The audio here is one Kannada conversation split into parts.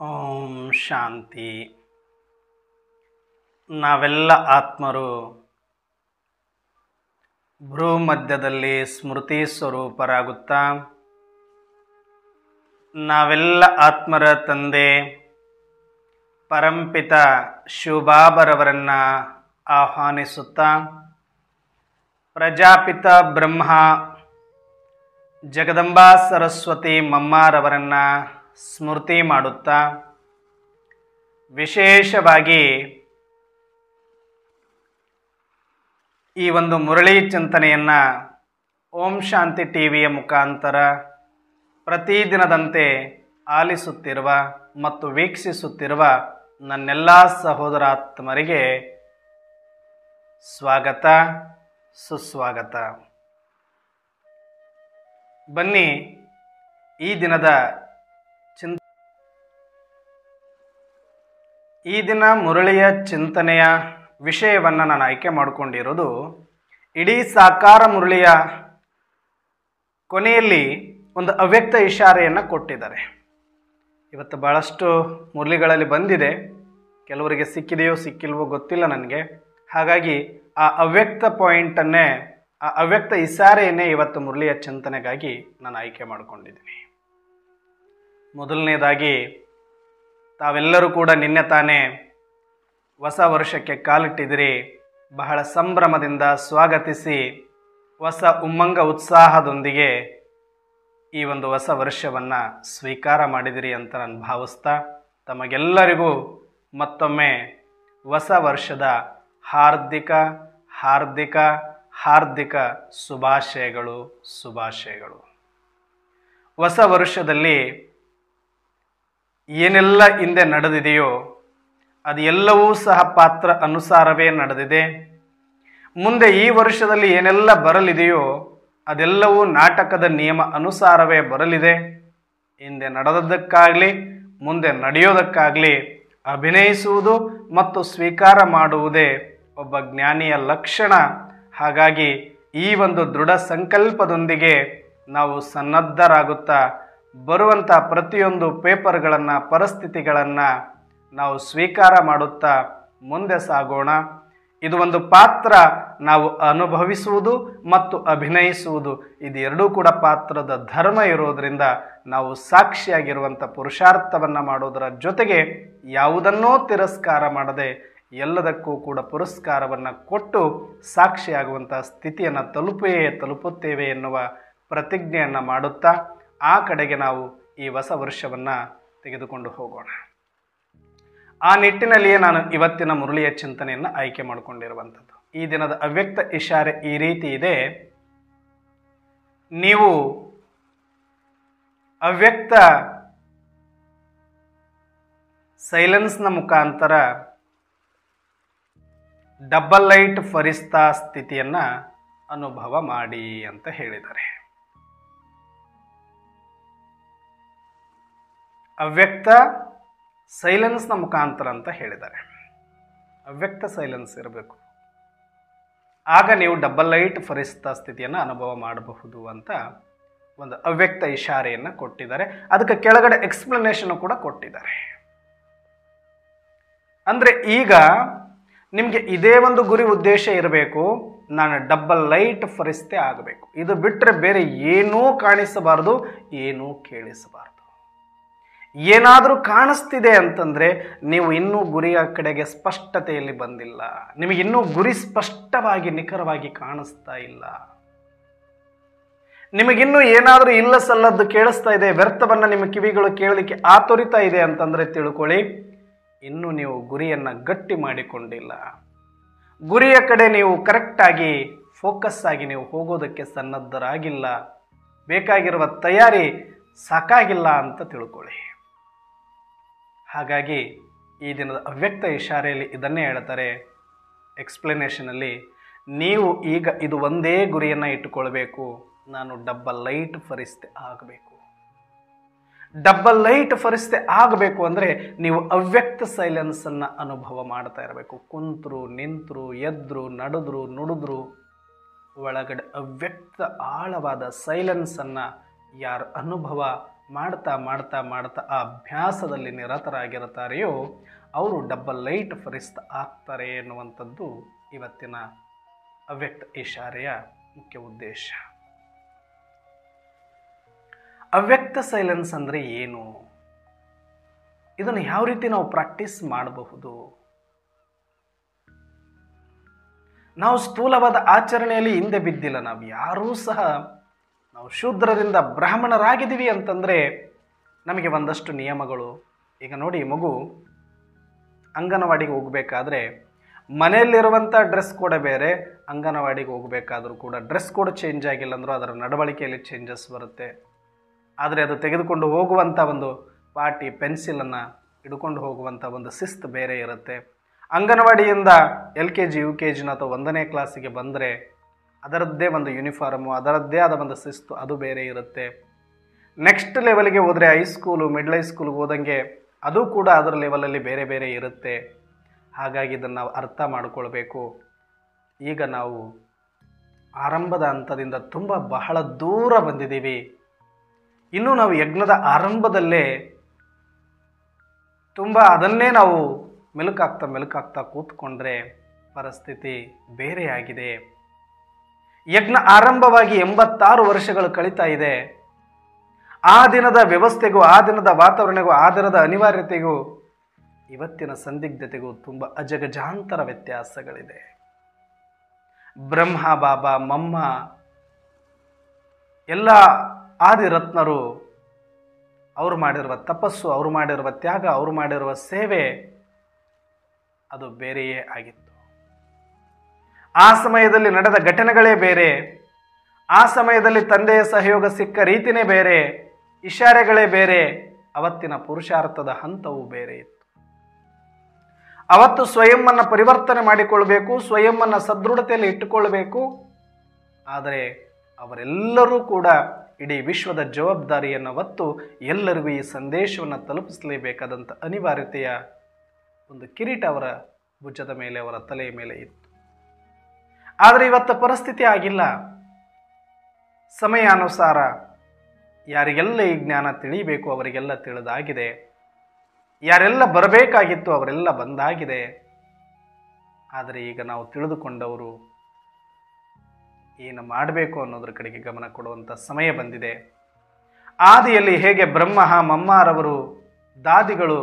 ಓಂ ಶಾಂತಿ. ನಾವೆಲ್ಲ ಆತ್ಮರು ಭ್ರೂ ಮಧ್ಯದಲ್ಲಿ ಸ್ಮೃತಿ ಸ್ವರೂಪರಾಗುತ್ತಾ ನಾವೆಲ್ಲ ಆತ್ಮರ ತಂದೆ ಪರಂಪಿತ ಶಿವಬಾಬರವರನ್ನು ಆಹ್ವಾನಿಸುತ್ತಾ ಪ್ರಜಾಪಿತ ಬ್ರಹ್ಮ ಜಗದಂಬಾ ಸರಸ್ವತಿ ಮಮ್ಮಾರವರನ್ನು ಸ್ಮೃತಿ ಮಾಡುತ್ತಾ ವಿಶೇಷವಾಗಿ ಈ ಒಂದು ಮುರಳಿ ಚಿಂತನೆಯನ್ನು ಓಂ ಶಾಂತಿ ಟಿವಿಯ ಮುಖಾಂತರ ಪ್ರತಿದಿನದಂತೆ ಆಲಿಸುತ್ತಿರುವ ಮತ್ತು ವೀಕ್ಷಿಸುತ್ತಿರುವ ನನ್ನೆಲ್ಲ ಸಹೋದರಾತ್ಮರಿಗೆ ಸ್ವಾಗತ ಸುಸ್ವಾಗತ. ಬನ್ನಿ, ಈ ದಿನ ಮುರಳಿಯ ಚಿಂತನೆಯ ವಿಷಯವನ್ನು ನಾನು ಆಯ್ಕೆ ಮಾಡಿಕೊಂಡಿರೋದು ಇಡೀ ಸಾಕಾರ ಮುರಳಿಯ ಕೊನೆಯಲ್ಲಿ ಒಂದು ಅವ್ಯಕ್ತ ಇಶಾರೆಯನ್ನು ಕೊಟ್ಟಿದ್ದಾರೆ. ಇವತ್ತು ಭಾಳಷ್ಟು ಮುರಳಿಗಳಲ್ಲಿ ಬಂದಿದೆ, ಕೆಲವರಿಗೆ ಸಿಕ್ಕಿದೆಯೋ ಸಿಕ್ಕಿಲ್ವೋ ಗೊತ್ತಿಲ್ಲ ನನಗೆ. ಹಾಗಾಗಿ ಆ ಅವ್ಯಕ್ತ ಪಾಯಿಂಟನ್ನೇ, ಆ ಅವ್ಯಕ್ತ ಇಶಾರೆಯನ್ನೇ ಇವತ್ತು ಮುರಳಿಯ ಚಿಂತನೆಗಾಗಿ ನಾನು ಆಯ್ಕೆ ಮಾಡಿಕೊಂಡಿದ್ದೀನಿ. ಮೊದಲನೇದಾಗಿ, ತಾವೆಲ್ಲರೂ ಕೂಡ ನಿನ್ನೆ ತಾನೇ ಹೊಸ ವರ್ಷಕ್ಕೆ ಕಾಲಿಟ್ಟಿದಿರಿ. ಬಹಳ ಸಂಭ್ರಮದಿಂದ ಸ್ವಾಗತಿಸಿ ಹೊಸ ಉಮ್ಮಂಗ ಉತ್ಸಾಹದೊಂದಿಗೆ ಈ ಒಂದು ಹೊಸ ವರ್ಷವನ್ನು ಸ್ವೀಕಾರ ಮಾಡಿದಿರಿ ಅಂತ ನಾನು ಭಾವಿಸ್ತಾ, ತಮಗೆಲ್ಲರಿಗೂ ಮತ್ತೊಮ್ಮೆ ಹೊಸ ವರ್ಷದ ಹಾರ್ದಿಕ ಹಾರ್ದಿಕ ಹಾರ್ದಿಕ ಶುಭಾಶಯಗಳು. ಹೊಸ ವರ್ಷದಲ್ಲಿ ಏನೆಲ್ಲ ಹಿಂದೆ ನಡೆದಿದೆಯೋ ಅದು ಎಲ್ಲವೂ ಸಹ ಪಾತ್ರ ಅನುಸಾರವೇ ನಡೆದಿದೆ. ಮುಂದೆ ಈ ವರ್ಷದಲ್ಲಿ ಏನೆಲ್ಲ ಬರಲಿದೆಯೋ ಅದೆಲ್ಲವೂ ನಾಟಕದ ನಿಯಮ ಅನುಸಾರವೇ ಬರಲಿದೆ. ಹಿಂದೆ ನಡೆದದ್ದಕ್ಕಾಗಲಿ ಮುಂದೆ ನಡೆಯೋದಕ್ಕಾಗಲಿ ಅಭಿನಯಿಸುವುದು ಮತ್ತು ಸ್ವೀಕಾರ ಮಾಡುವುದೇ ಒಬ್ಬ ಜ್ಞಾನಿಯ ಲಕ್ಷಣ. ಹಾಗಾಗಿ ಈ ಒಂದು ದೃಢ ಸಂಕಲ್ಪದೊಂದಿಗೆ ನಾವು ಸನ್ನದ್ಧರಾಗುತ್ತಾ ಬರುವಂಥ ಪ್ರತಿಯೊಂದು ಪೇಪರ್ಗಳನ್ನು, ಪರಿಸ್ಥಿತಿಗಳನ್ನು ನಾವು ಸ್ವೀಕಾರ ಮಾಡುತ್ತಾ ಮುಂದೆ ಸಾಗೋಣ. ಇದು ಒಂದು ಪಾತ್ರ, ನಾವು ಅನುಭವಿಸುವುದು ಮತ್ತು ಅಭಿನಯಿಸುವುದು, ಇದು ಎರಡೂ ಕೂಡ ಪಾತ್ರದ ಧರ್ಮ ಇರೋದರಿಂದ ನಾವು ಸಾಕ್ಷಿಯಾಗಿರುವಂಥ ಪುರುಷಾರ್ಥವನ್ನು ಮಾಡೋದರ ಜೊತೆಗೆ ಯಾವುದನ್ನೂ ತಿರಸ್ಕಾರ ಮಾಡದೆ ಎಲ್ಲದಕ್ಕೂ ಕೂಡ ಪುರಸ್ಕಾರವನ್ನು ಕೊಟ್ಟು ಸಾಕ್ಷಿಯಾಗುವಂಥ ಸ್ಥಿತಿಯನ್ನು ತಲುಪುತ್ತೇವೆ ಎನ್ನುವ ಪ್ರತಿಜ್ಞೆಯನ್ನು ಮಾಡುತ್ತಾ ಆ ಕಡೆಗೆ ನಾವು ಈ ಹೊಸ ವರ್ಷವನ್ನು ತೆಗೆದುಕೊಂಡು ಹೋಗೋಣ. ಆ ನಿಟ್ಟಿನಲ್ಲಿಯೇ ನಾನು ಇವತ್ತಿನ ಮುರಳಿಯ ಚಿಂತನೆಯನ್ನು ಆಯ್ಕೆ ಮಾಡಿಕೊಂಡಿರುವಂಥದ್ದು. ಈ ದಿನದ ಅವ್ಯಕ್ತ ಇಶಾರೆ ಈ ರೀತಿ ಇದೆ. ನೀವು ಅವ್ಯಕ್ತ ಸೈಲೆನ್ಸ್ನ ಮುಖಾಂತರ ಡಬಲ್ ಲೈಟ್ ಫರಿಸ್ತಾ ಸ್ಥಿತಿಯನ್ನು ಅನುಭವ ಮಾಡಿ ಅಂತ ಹೇಳಿದ್ದಾರೆ. ಅವ್ಯಕ್ತ ಸೈಲೆನ್ಸ್ನ ಮುಖಾಂತರ ಅಂತ ಹೇಳಿದ್ದಾರೆ. ಅವ್ಯಕ್ತ ಸೈಲೆನ್ಸ್ ಇರಬೇಕು, ಆಗ ನೀವು ಡಬಲ್ ಲೈಟ್ ಫರಿಸ್ತಾ ಸ್ಥಿತಿಯನ್ನು ಅನುಭವ ಮಾಡಬಹುದು ಅಂತ ಒಂದು ಅವ್ಯಕ್ತ ಇಶಾರೆಯನ್ನು ಕೊಟ್ಟಿದ್ದಾರೆ. ಅದಕ್ಕೆ ಕೆಳಗಡೆ ಎಕ್ಸ್ಪ್ಲನೇಷನ್ ಕೂಡ ಕೊಟ್ಟಿದ್ದಾರೆ. ಅಂದರೆ ಈಗ ನಿಮಗೆ ಇದೇ ಒಂದು ಗುರಿ ಉದ್ದೇಶ ಇರಬೇಕು, ನಾನು ಡಬಲ್ ಲೈಟ್ ಫರಿಸ್ತೆ ಆಗಬೇಕು. ಇದು ಬಿಟ್ಟರೆ ಬೇರೆ ಏನೂ ಕಾಣಿಸಬಾರ್ದು, ಏನೂ ಕೇಳಿಸಬಾರ್ದು. ಏನಾದರೂ ಕಾಣಿಸ್ತಿದೆ ಅಂತಂದರೆ ನೀವು ಇನ್ನೂ ಗುರಿಯ ಕಡೆಗೆ ಸ್ಪಷ್ಟತೆಯಲ್ಲಿ ಬಂದಿಲ್ಲ, ನಿಮಗಿನ್ನೂ ಗುರಿ ಸ್ಪಷ್ಟವಾಗಿ ನಿಖರವಾಗಿ ಕಾಣಿಸ್ತಾ ಇಲ್ಲ. ನಿಮಗಿನ್ನೂ ಏನಾದರೂ ಇಲ್ಲ ಸಲ್ಲದ್ದು ಕೇಳಿಸ್ತಾ ಇದೆ, ವ್ಯರ್ಥವನ್ನು ನಿಮ್ಮ ಕಿವಿಗಳು ಕೇಳಲಿಕ್ಕೆ ಆತುರಿತಾ ಇದೆ ಅಂತಂದರೆ ತಿಳ್ಕೊಳ್ಳಿ, ಇನ್ನೂ ನೀವು ಗುರಿಯನ್ನು ಗಟ್ಟಿ ಮಾಡಿಕೊಂಡಿಲ್ಲ. ಗುರಿಯ ಕಡೆ ನೀವು ಕರೆಕ್ಟಾಗಿ ಫೋಕಸ್ ಆಗಿ ನೀವು ಹೋಗೋದಕ್ಕೆ ಸನ್ನದ್ಧರಾಗಿಲ್ಲ, ಬೇಕಾಗಿರುವ ತಯಾರಿ ಸಾಕಾಗಿಲ್ಲ ಅಂತ ತಿಳ್ಕೊಳ್ಳಿ. ಹಾಗಾಗಿ ಈ ದಿನದ ಅವ್ಯಕ್ತ ಇಶಾರೆಯಲ್ಲಿ ಇದನ್ನೇ ಹೇಳ್ತಾರೆ ಎಕ್ಸ್ಪ್ಲನೇಷನಲ್ಲಿ. ನೀವು ಈಗ ಇದು ಒಂದೇ ಗುರಿಯನ್ನು ಇಟ್ಟುಕೊಳ್ಬೇಕು, ನಾನು ಡಬಲ್ ಲೈಟ್ ಫರಿಸ್ತೆ ಆಗಬೇಕು. ಡಬಲ್ ಲೈಟ್ ಫರಿಸ್ತೆ ಆಗಬೇಕು ಅಂದರೆ ನೀವು ಅವ್ಯಕ್ತ ಸೈಲೆನ್ಸನ್ನು ಅನುಭವ ಮಾಡ್ತಾ ಇರಬೇಕು. ಕುಂತರು, ನಿಂತರು, ಎದ್ರು, ನಡೆದ್ರು, ನುಡಿದ್ರು ಒಳಗಡೆ ಅವ್ಯಕ್ತ ಆಳವಾದ ಸೈಲೆನ್ಸನ್ನು ಯಾರು ಅನುಭವ ಮಾಡ್ತಾ ಮಾಡ್ತಾ ಮಾಡ್ತಾ ಆ ಅಭ್ಯಾಸದಲ್ಲಿ ನಿರತರಾಗಿರುತ್ತಾರೆಯೋ ಅವರು ಡಬಲ್ ಲೈಟ್ ಫರಿಸ್ತಾ ಆಗ್ತಾರೆ ಎನ್ನುವಂಥದ್ದು ಇವತ್ತಿನ ಅವ್ಯಕ್ತ ಇಶಾರೆಯ ಮುಖ್ಯ ಉದ್ದೇಶ. ಅವ್ಯಕ್ತ ಸೈಲೆನ್ಸ್ ಅಂದರೆ ಏನು? ಇದನ್ನು ಯಾವ ರೀತಿ ನಾವು ಪ್ರಾಕ್ಟೀಸ್ ಮಾಡಬಹುದು? ನಾವು ಸ್ಥೂಲವಾದ ಆಚರಣೆಯಲ್ಲಿ ಹಿಂದೆ ಬಿದ್ದಿಲ್ಲ. ನಾವು ಯಾರೂ ಸಹ ನಾವು ಶೂದ್ರರಿಂದ ಬ್ರಾಹ್ಮಣರಾಗಿದ್ದೀವಿ ಅಂತಂದರೆ ನಮಗೆ ಒಂದಷ್ಟು ನಿಯಮಗಳು. ಈಗ ನೋಡಿ, ಮಗು ಅಂಗನವಾಡಿಗೆ ಹೋಗಬೇಕಾದ್ರೆ ಮನೆಯಲ್ಲಿರುವಂಥ ಡ್ರೆಸ್ ಕೋಡ್ ಬೇರೆ, ಅಂಗನವಾಡಿಗೆ ಹೋಗಬೇಕಾದ್ರೂ ಕೂಡ ಡ್ರೆಸ್ ಕೋಡ್ ಚೇಂಜ್ ಆಗಿಲ್ಲ ಅಂದರೂ ಅದರ ನಡವಳಿಕೆಯಲ್ಲಿ ಚೇಂಜಸ್ ಬರುತ್ತೆ. ಆದರೆ ಅದು ತೆಗೆದುಕೊಂಡು ಹೋಗುವಂಥ ಒಂದು ಪಾಟಿ ಪೆನ್ಸಿಲನ್ನು ಹಿಡ್ಕೊಂಡು ಹೋಗುವಂಥ ಒಂದು ಶಿಸ್ತು ಬೇರೆ ಇರುತ್ತೆ. ಅಂಗನವಾಡಿಯಿಂದ LKG UKG ಅಥವಾ 1ನೇ ಕ್ಲಾಸಿಗೆ ಬಂದರೆ ಅದರದ್ದೇ ಒಂದು ಯೂನಿಫಾರ್ಮು, ಅದರದ್ದೇ ಆದ ಒಂದು ಶಿಸ್ತು ಅದು ಬೇರೆ ಇರುತ್ತೆ. ನೆಕ್ಸ್ಟ್ ಲೆವೆಲ್ಗೆ ಹೋದರೆ ಹೈಸ್ಕೂಲು, ಮಿಡ್ಲ್ ಹೈಸ್ಕೂಲ್ಗೆ ಹೋದಂಗೆ ಅದು ಕೂಡ ಅದರ ಲೆವೆಲಲ್ಲಿ ಬೇರೆ ಬೇರೆ ಇರುತ್ತೆ. ಹಾಗಾಗಿ ಇದನ್ನು ನಾವು ಅರ್ಥ ಮಾಡಿಕೊಳ್ಬೇಕು. ಈಗ ನಾವು ಆರಂಭದ ಹಂತದಿಂದ ಬಹಳ ದೂರ ಬಂದಿದ್ದೀವಿ. ಇನ್ನು ನಾವು ಯಜ್ಞದ ಆರಂಭದಲ್ಲೇ ಅದನ್ನೇ ನಾವು ಮೆಲುಕಾಗ್ತಾ ಕೂತ್ಕೊಂಡ್ರೆ ಪರಿಸ್ಥಿತಿ ಬೇರೆಯಾಗಿದೆ. ಯಜ್ಞ ಆರಂಭವಾಗಿ 86 ವರ್ಷಗಳು ಕಳೀತಾ ಇದೆ. ಆ ದಿನದ ವ್ಯವಸ್ಥೆಗೂ, ಆ ದಿನದ ವಾತಾವರಣಗೂ, ಆ ದಿನದ ಅನಿವಾರ್ಯತೆಗೂ ಇವತ್ತಿನ ಸಂದಿಗ್ಧತೆಗೂ ಅಜಗಜಾಂತರ ವ್ಯತ್ಯಾಸಗಳಿದೆ. ಬ್ರಹ್ಮ ಬಾಬಾ, ಮಮ್ಮ, ಎಲ್ಲ ಆದಿರತ್ನರು ಅವರು ಮಾಡಿರುವ ತಪಸ್ಸು, ಅವರು ಮಾಡಿರುವ ತ್ಯಾಗ, ಅವರು ಮಾಡಿರುವ ಸೇವೆ ಅದು ಬೇರೆಯೇ ಆಗಿತ್ತು. ಆ ಸಮಯದಲ್ಲಿ ನಡೆದ ಘಟನೆಗಳೇ ಬೇರೆ. ಆ ಸಮಯದಲ್ಲಿ ತಂದೆಯ ಸಹಯೋಗ ಸಿಕ್ಕ ರೀತಿನೇ ಬೇರೆ, ಇಶಾರೆಗಳೇ ಬೇರೆ. ಅವತ್ತಿನ ಪುರುಷಾರ್ಥದ ಹಂತವು ಬೇರೆ ಇತ್ತು. ಅವತ್ತು ಸ್ವಯಂವನ್ನು ಪರಿವರ್ತನೆ ಮಾಡಿಕೊಳ್ಬೇಕು, ಸ್ವಯಂವನ್ನು ಸದೃಢತೆಯಲ್ಲಿ ಇಟ್ಟುಕೊಳ್ಬೇಕು. ಆದರೆ ಅವರೆಲ್ಲರೂ ಕೂಡ ಇಡೀ ವಿಶ್ವದ ಜವಾಬ್ದಾರಿಯನ್ನು ಹೊತ್ತು ಎಲ್ಲರಿಗೂ ಈ ಸಂದೇಶವನ್ನು ತಲುಪಿಸಲೇಬೇಕಾದಂಥ ಅನಿವಾರ್ಯತೆಯ ಒಂದು ಕಿರೀಟ ಅವರ ಭುಜದ ಮೇಲೆ, ಅವರ ತಲೆಯ ಮೇಲೆ ಇತ್ತು. ಆದರೆ ಇವತ್ತು ಪರಿಸ್ಥಿತಿ ಆಗಿಲ್ಲ. ಸಮಯಾನುಸಾರ ಯಾರಿಗೆಲ್ಲ ಈ ಜ್ಞಾನ ತಿಳಿಯಬೇಕು ಅವರಿಗೆಲ್ಲ ತಿಳಿದಾಗಿದೆ. ಯಾರೆಲ್ಲ ಬರಬೇಕಾಗಿತ್ತು ಅವರೆಲ್ಲ ಬಂದಾಗಿದೆ. ಆದರೆ ಈಗ ನಾವು ತಿಳಿದುಕೊಂಡವರು ಏನು ಮಾಡಬೇಕು ಅನ್ನೋದ್ರ ಕಡೆಗೆ ಗಮನ ಕೊಡುವಂಥ ಸಮಯ ಬಂದಿದೆ. ಆದಿಯಲ್ಲಿ ಹೇಗೆ ಬ್ರಹ್ಮ ಮಮ್ಮಾರವರು, ದಾದಿಗಳು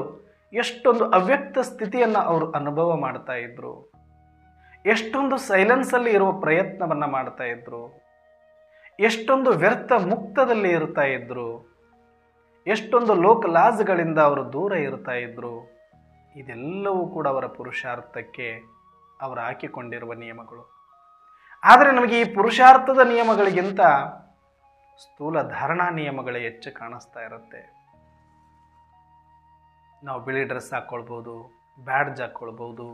ಎಷ್ಟೊಂದು ಅವ್ಯಕ್ತ ಸ್ಥಿತಿಯನ್ನು ಅವರು ಅನುಭವ ಮಾಡ್ತಾ ಇದ್ರು, ಎಷ್ಟೊಂದು ಸೈಲೆನ್ಸಲ್ಲಿ ಇರುವ ಪ್ರಯತ್ನವನ್ನು ಮಾಡ್ತಾ ಇದ್ರು, ಎಷ್ಟೊಂದು ವ್ಯರ್ಥ ಮುಕ್ತದಲ್ಲಿ ಇರ್ತಾ ಇದ್ರು, ಎಷ್ಟೊಂದು ಲೋಕ ಲಾಜ್ಗಳಿಂದ ಅವರು ದೂರ ಇರ್ತಾ ಇದ್ರು. ಇದೆಲ್ಲವೂ ಕೂಡ ಅವರ ಪುರುಷಾರ್ಥಕ್ಕೆ ಅವರು ಹಾಕಿಕೊಂಡಿರುವ ನಿಯಮಗಳು. ಆದರೆ ನಮಗೆ ಈ ಪುರುಷಾರ್ಥದ ನಿಯಮಗಳಿಗಿಂತ ಸ್ಥೂಲ ಧಾರಣಾ ನಿಯಮಗಳೇ ಹೆಚ್ಚು ಕಾಣಿಸ್ತಾ ಇರುತ್ತೆ. ನಾವು ಬಿಳಿ ಡ್ರೆಸ್ ಹಾಕ್ಕೊಳ್ಬೋದು, ಬ್ಯಾಡ್ಜ್ ಹಾಕ್ಕೊಳ್ಬೋದು,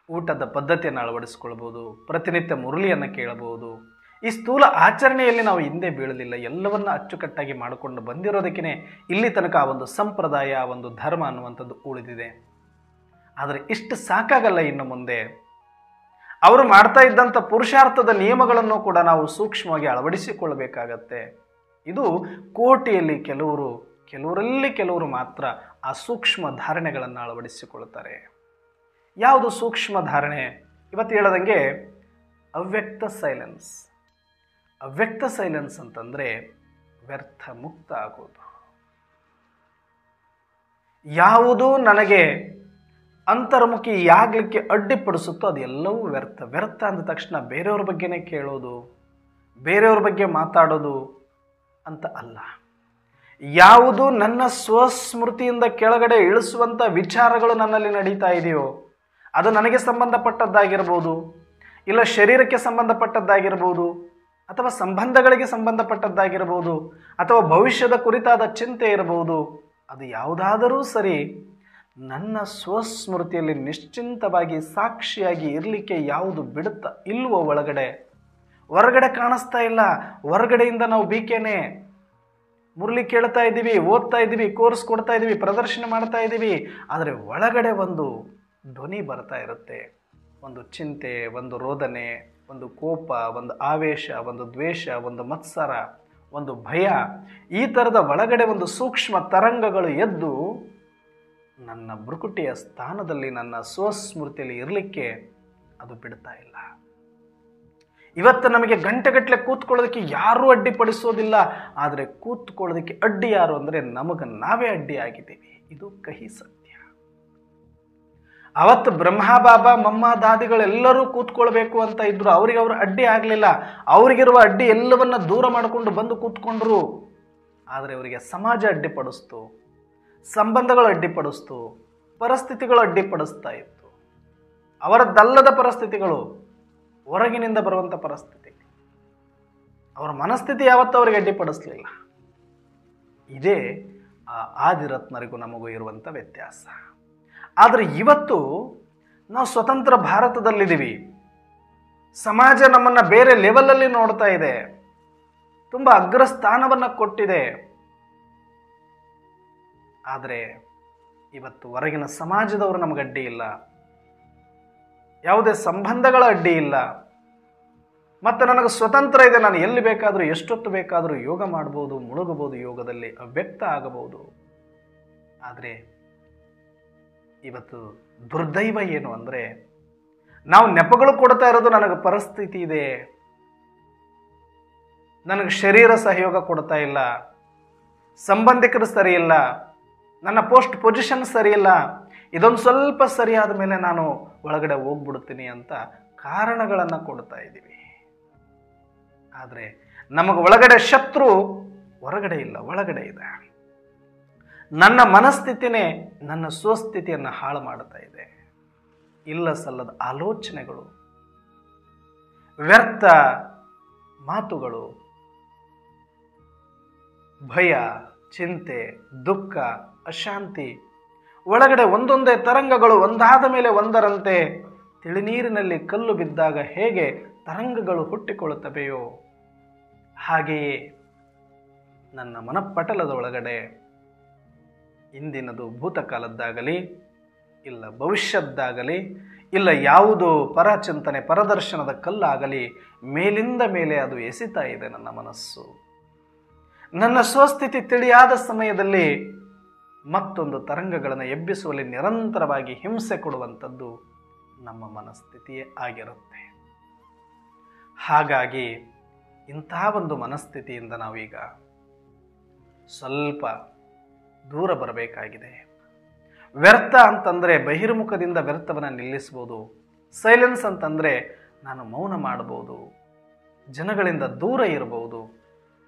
ಊಟದ ಪದ್ಧತಿಯನ್ನು ಅಳವಡಿಸ್ಕೊಳ್ಬೋದು, ಪ್ರತಿನಿತ್ಯ ಮುರಳಿಯನ್ನು ಕೇಳಬಹುದು. ಈ ಸ್ಥೂಲ ಆಚರಣೆಯಲ್ಲಿ ನಾವು ಹಿಂದೆ ಬೀಳಲಿಲ್ಲ. ಎಲ್ಲವನ್ನ ಅಚ್ಚುಕಟ್ಟಾಗಿ ಮಾಡಿಕೊಂಡು ಬಂದಿರೋದಕ್ಕೇ ಇಲ್ಲಿ ತನಕ ಆ ಒಂದು ಸಂಪ್ರದಾಯ, ಒಂದು ಧರ್ಮ ಅನ್ನುವಂಥದ್ದು ಉಳಿದಿದೆ. ಆದರೆ ಇಷ್ಟು ಸಾಕಾಗಲ್ಲ. ಇನ್ನು ಮುಂದೆ ಅವರು ಮಾಡ್ತಾ ಇದ್ದಂಥ ಪುರುಷಾರ್ಥದ ನಿಯಮಗಳನ್ನು ಕೂಡ ನಾವು ಸೂಕ್ಷ್ಮವಾಗಿ ಅಳವಡಿಸಿಕೊಳ್ಳಬೇಕಾಗತ್ತೆ. ಇದು ಕೋಟಿಯಲ್ಲಿ ಕೆಲವರಲ್ಲಿ ಕೆಲವರು ಮಾತ್ರ ಆ ಸೂಕ್ಷ್ಮ ಧಾರಣೆಗಳನ್ನು ಅಳವಡಿಸಿಕೊಳ್ತಾರೆ. ಯಾವುದು ಸೂಕ್ಷ್ಮ ಧಾರಣೆ? ಇವತ್ತು ಹೇಳದಂಗೆ ಅವ್ಯಕ್ತ ಸೈಲೆನ್ಸ್. ಅವ್ಯಕ್ತ ಸೈಲೆನ್ಸ್ ಅಂತಂದರೆ ವ್ಯರ್ಥ ಮುಕ್ತ ಆಗೋದು. ಯಾವುದು ನನಗೆ ಅಂತರ್ಮುಖಿ ಆಗಲಿಕ್ಕೆ ಅಡ್ಡಿಪಡಿಸುತ್ತೋ ಅದೆಲ್ಲವೂ ವ್ಯರ್ಥ. ವ್ಯರ್ಥ ಅಂದ ತಕ್ಷಣ ಬೇರೆಯವ್ರ ಬಗ್ಗೆನೇ ಕೇಳೋದು, ಬೇರೆಯವ್ರ ಬಗ್ಗೆ ಮಾತಾಡೋದು ಅಂತ ಅಲ್ಲ. ಯಾವುದು ನನ್ನ ಸ್ವಸ್ಮೃತಿಯಿಂದ ಕೆಳಗಡೆ ಇಳಿಸುವಂಥ ವಿಚಾರಗಳು ನನ್ನಲ್ಲಿ ನಡೀತಾ ಇದೆಯೋ ಅದು ನನಗೆ ಸಂಬಂಧಪಟ್ಟದ್ದಾಗಿರ್ಬೋದು, ಇಲ್ಲ ಶರೀರಕ್ಕೆ ಸಂಬಂಧಪಟ್ಟದ್ದಾಗಿರ್ಬೋದು, ಅಥವಾ ಸಂಬಂಧಗಳಿಗೆ ಸಂಬಂಧಪಟ್ಟದ್ದಾಗಿರ್ಬೋದು, ಅಥವಾ ಭವಿಷ್ಯದ ಕುರಿತಾದ ಚಿಂತೆ ಇರಬಹುದು. ಅದು ಯಾವುದಾದರೂ ಸರಿ, ನನ್ನ ಸ್ವಸ್ಮೃತಿಯಲ್ಲಿ ನಿಶ್ಚಿಂತವಾಗಿ ಸಾಕ್ಷಿಯಾಗಿ ಇರಲಿಕ್ಕೆ ಯಾವುದು ಬಿಡುತ್ತಾ ಇಲ್ವೋ ಹೊರಗಡೆ ಕಾಣಿಸ್ತಾ ಇಲ್ಲ. ಹೊರಗಡೆಯಿಂದ ನಾವು ಬೀಕೇನೆ ಮುರಳಿ ಕೇಳ್ತಾ ಇದ್ದೀವಿ, ಓದ್ತಾ ಇದ್ದೀವಿ, ಕೋರ್ಸ್ ಕೊಡ್ತಾ ಇದ್ದೀವಿ, ಪ್ರದರ್ಶನ ಮಾಡ್ತಾ ಇದ್ದೀವಿ. ಆದರೆ ಒಳಗಡೆ ಒಂದು ಧ್ವನಿ ಬರ್ತಾ ಇರುತ್ತೆ. ಒಂದು ಚಿಂತೆ, ಒಂದು ರೋದನೆ, ಒಂದು ಕೋಪ, ಒಂದು ಆವೇಶ, ಒಂದು ದ್ವೇಷ, ಒಂದು ಮತ್ಸರ ಒಂದು ಭಯ, ಈ ಥರದ ಒಳಗಡೆ ಒಂದು ಸೂಕ್ಷ್ಮ ತರಂಗಗಳು ಎದ್ದು ನನ್ನ ಭ್ರುಕುಟಿಯ ಸ್ಥಾನದಲ್ಲಿ ನನ್ನ ಸ್ವಸ್ಮೃತಿಯಲ್ಲಿ ಇರಲಿಕ್ಕೆ ಅದು ಬಿಡ್ತಾ ಇಲ್ಲ. ಇವತ್ತು ನಮಗೆ ಗಂಟೆಗಟ್ಟಲೆ ಕೂತ್ಕೊಳ್ಳೋದಕ್ಕೆ ಯಾರೂ ಅಡ್ಡಿಪಡಿಸೋದಿಲ್ಲ, ಆದರೆ ಕೂತ್ಕೊಳ್ಳೋದಕ್ಕೆ ಅಡ್ಡಿ ಯಾರು ಅಂದರೆ ನಮಗೆ ನಾವೇ ಅಡ್ಡಿ ಆಗಿದ್ದೀವಿ. ಇದು ಕಹಿ ಸತ್ಯ. ಅವತ್ತು ಬ್ರಹ್ಮಬಾಬಾ ಮಮ್ಮ ದಾದಿಗಳೆಲ್ಲರೂ ಕೂತ್ಕೊಳ್ಬೇಕು ಅಂತ ಇದ್ರು, ಅವ್ರಿಗೆ ಅವರು ಅಡ್ಡಿ ಆಗಲಿಲ್ಲ. ಅವರಿಗಿರುವ ಅಡ್ಡಿ ಎಲ್ಲವನ್ನ ದೂರ ಮಾಡಿಕೊಂಡು ಬಂದು ಕೂತ್ಕೊಂಡ್ರು. ಆದರೆ ಅವರಿಗೆ ಸಮಾಜ ಅಡ್ಡಿಪಡಿಸ್ತು, ಸಂಬಂಧಗಳು ಅಡ್ಡಿಪಡಿಸ್ತು, ಪರಿಸ್ಥಿತಿಗಳು ಅಡ್ಡಿಪಡಿಸ್ತಾ ಇತ್ತು. ಅವರದ್ದಲ್ಲದ ಪರಿಸ್ಥಿತಿಗಳು, ಹೊರಗಿನಿಂದ ಬರುವಂಥ ಪರಿಸ್ಥಿತಿ. ಅವರ ಮನಸ್ಥಿತಿ ಯಾವತ್ತೂ ಅವರಿಗೆ ಅಡ್ಡಿಪಡಿಸ್ಲಿಲ್ಲ. ಇದೇ ಆ ಆದಿರತ್ನರಿಗೂ ನಮಗೂ ಇರುವಂಥ ವ್ಯತ್ಯಾಸ. ಆದರೆ ಇವತ್ತು ನಾವು ಸ್ವತಂತ್ರ ಭಾರತದಲ್ಲಿದ್ದೀವಿ. ಸಮಾಜ ನಮ್ಮನ್ನು ಬೇರೆ ಲೆವೆಲಲ್ಲಿ ನೋಡ್ತಾ ಇದೆ, ತುಂಬ ಅಗ್ರಸ್ಥಾನವನ್ನು ಕೊಟ್ಟಿದೆ. ಆದರೆ ಇವತ್ತು ಹೊರಗಿನ ಸಮಾಜದವರು ನಮಗೆ ಅಡ್ಡಿ ಇಲ್ಲ, ಯಾವುದೇ ಸಂಬಂಧಗಳ ಅಡ್ಡಿ ಇಲ್ಲ. ಮತ್ತು ನನಗೆ ಸ್ವತಂತ್ರ ಇದೆ, ನಾನು ಎಲ್ಲಿ ಬೇಕಾದರೂ ಎಷ್ಟೊತ್ತು ಬೇಕಾದರೂ ಯೋಗ ಮಾಡ್ಬೋದು, ಮುಳುಗಬಹುದು, ಯೋಗದಲ್ಲಿ ಅವ್ಯಕ್ತ ಆಗಬಹುದು. ಆದರೆ ಇವತ್ತು ದುರ್ದೈವ ಏನು ಅಂದರೆ, ನಾವು ನೆಪಗಳು ಕೊಡ್ತಾ ಇರೋದು ನನಗೆ ಪರಿಸ್ಥಿತಿ ಇದೆ, ನನಗೆ ಶರೀರ ಸಹಯೋಗ ಕೊಡ್ತಾ ಇಲ್ಲ, ಸಂಬಂಧಿಕರು ಸರಿ ಇಲ್ಲ, ನನ್ನ ಪೋಸ್ಟ್ ಪೊಸಿಷನ್ ಸರಿ ಇಲ್ಲ, ಇದೊಂದು ಸ್ವಲ್ಪ ಸರಿಯಾದ ಮೇಲೆ ನಾನು ಒಳಗಡೆ ಹೋಗ್ಬಿಡ್ತೀನಿ ಅಂತ ಕಾರಣಗಳನ್ನು ಕೊಡ್ತಾ ಇದ್ದೀವಿ. ಆದರೆ ನಮಗೆ ಒಳಗಡೆ ಶತ್ರು ಹೊರಗಡೆ ಇಲ್ಲ, ಒಳಗಡೆ ಇದೆ. ನನ್ನ ಮನಸ್ಥಿತಿನೇ ನನ್ನ ಸ್ವಸ್ಥಿತಿಯನ್ನು ಹಾಳು ಮಾಡ್ತಾ ಇದೆ. ಇಲ್ಲ ಸಲ್ಲದ ಆಲೋಚನೆಗಳು, ವ್ಯರ್ಥ ಮಾತುಗಳು, ಭಯ, ಚಿಂತೆ, ದುಃಖ, ಅಶಾಂತಿ, ಒಳಗಡೆ ಒಂದೊಂದೇ ತರಂಗಗಳು ಒಂದಾದ ಮೇಲೆ ಒಂದರಂತೆ ತಿಳಿನೀರಿನಲ್ಲಿ ಕಲ್ಲು ಬಿದ್ದಾಗ ಹೇಗೆ ತರಂಗಗಳು ಹುಟ್ಟಿಕೊಳ್ಳುತ್ತವೆಯೋ ಹಾಗೆಯೇ ನನ್ನ ಮನಪಟಲದ ಒಳಗಡೆ ಇಂದಿನದು ಭೂತಕಾಲದ್ದಾಗಲಿ ಇಲ್ಲ ಭವಿಷ್ಯದ್ದಾಗಲಿ ಇಲ್ಲ ಯಾವುದು ಪರಚಿಂತನೆ ಪರದರ್ಶನದ ಕಲ್ಲಾಗಲಿ ಮೇಲಿಂದ ಮೇಲೆ ಅದು ಎಸಿತಾ ಇದೆ ನನ್ನ ಮನಸ್ಸು. ನನ್ನ ಸ್ವಸ್ಥಿತಿ ತಿಳಿಯಾದ ಸಮಯದಲ್ಲಿ ಮತ್ತೊಂದು ತರಂಗಗಳನ್ನು ಎಬ್ಬಿಸುವಲ್ಲಿ ನಿರಂತರವಾಗಿ ಹಿಂಸೆ ಕೊಡುವಂಥದ್ದು ನಮ್ಮ ಮನಸ್ಥಿತಿಯೇ ಆಗಿರುತ್ತೆ. ಹಾಗಾಗಿ ಇಂತಹ ಒಂದು ಮನಸ್ಥಿತಿಯಿಂದ ನಾವೀಗ ಸ್ವಲ್ಪ ದೂರ ಬರಬೇಕಾಗಿದೆ. ವ್ಯರ್ಥ ಅಂತಂದರೆ ಬಹಿರ್ಮುಖದಿಂದ ವ್ಯರ್ಥವನ್ನು ನಿಲ್ಲಿಸ್ಬೋದು. ಸೈಲೆನ್ಸ್ ಅಂತಂದರೆ ನಾನು ಮೌನ ಮಾಡ್ಬೋದು, ಜನಗಳಿಂದ ದೂರ ಇರಬಹುದು.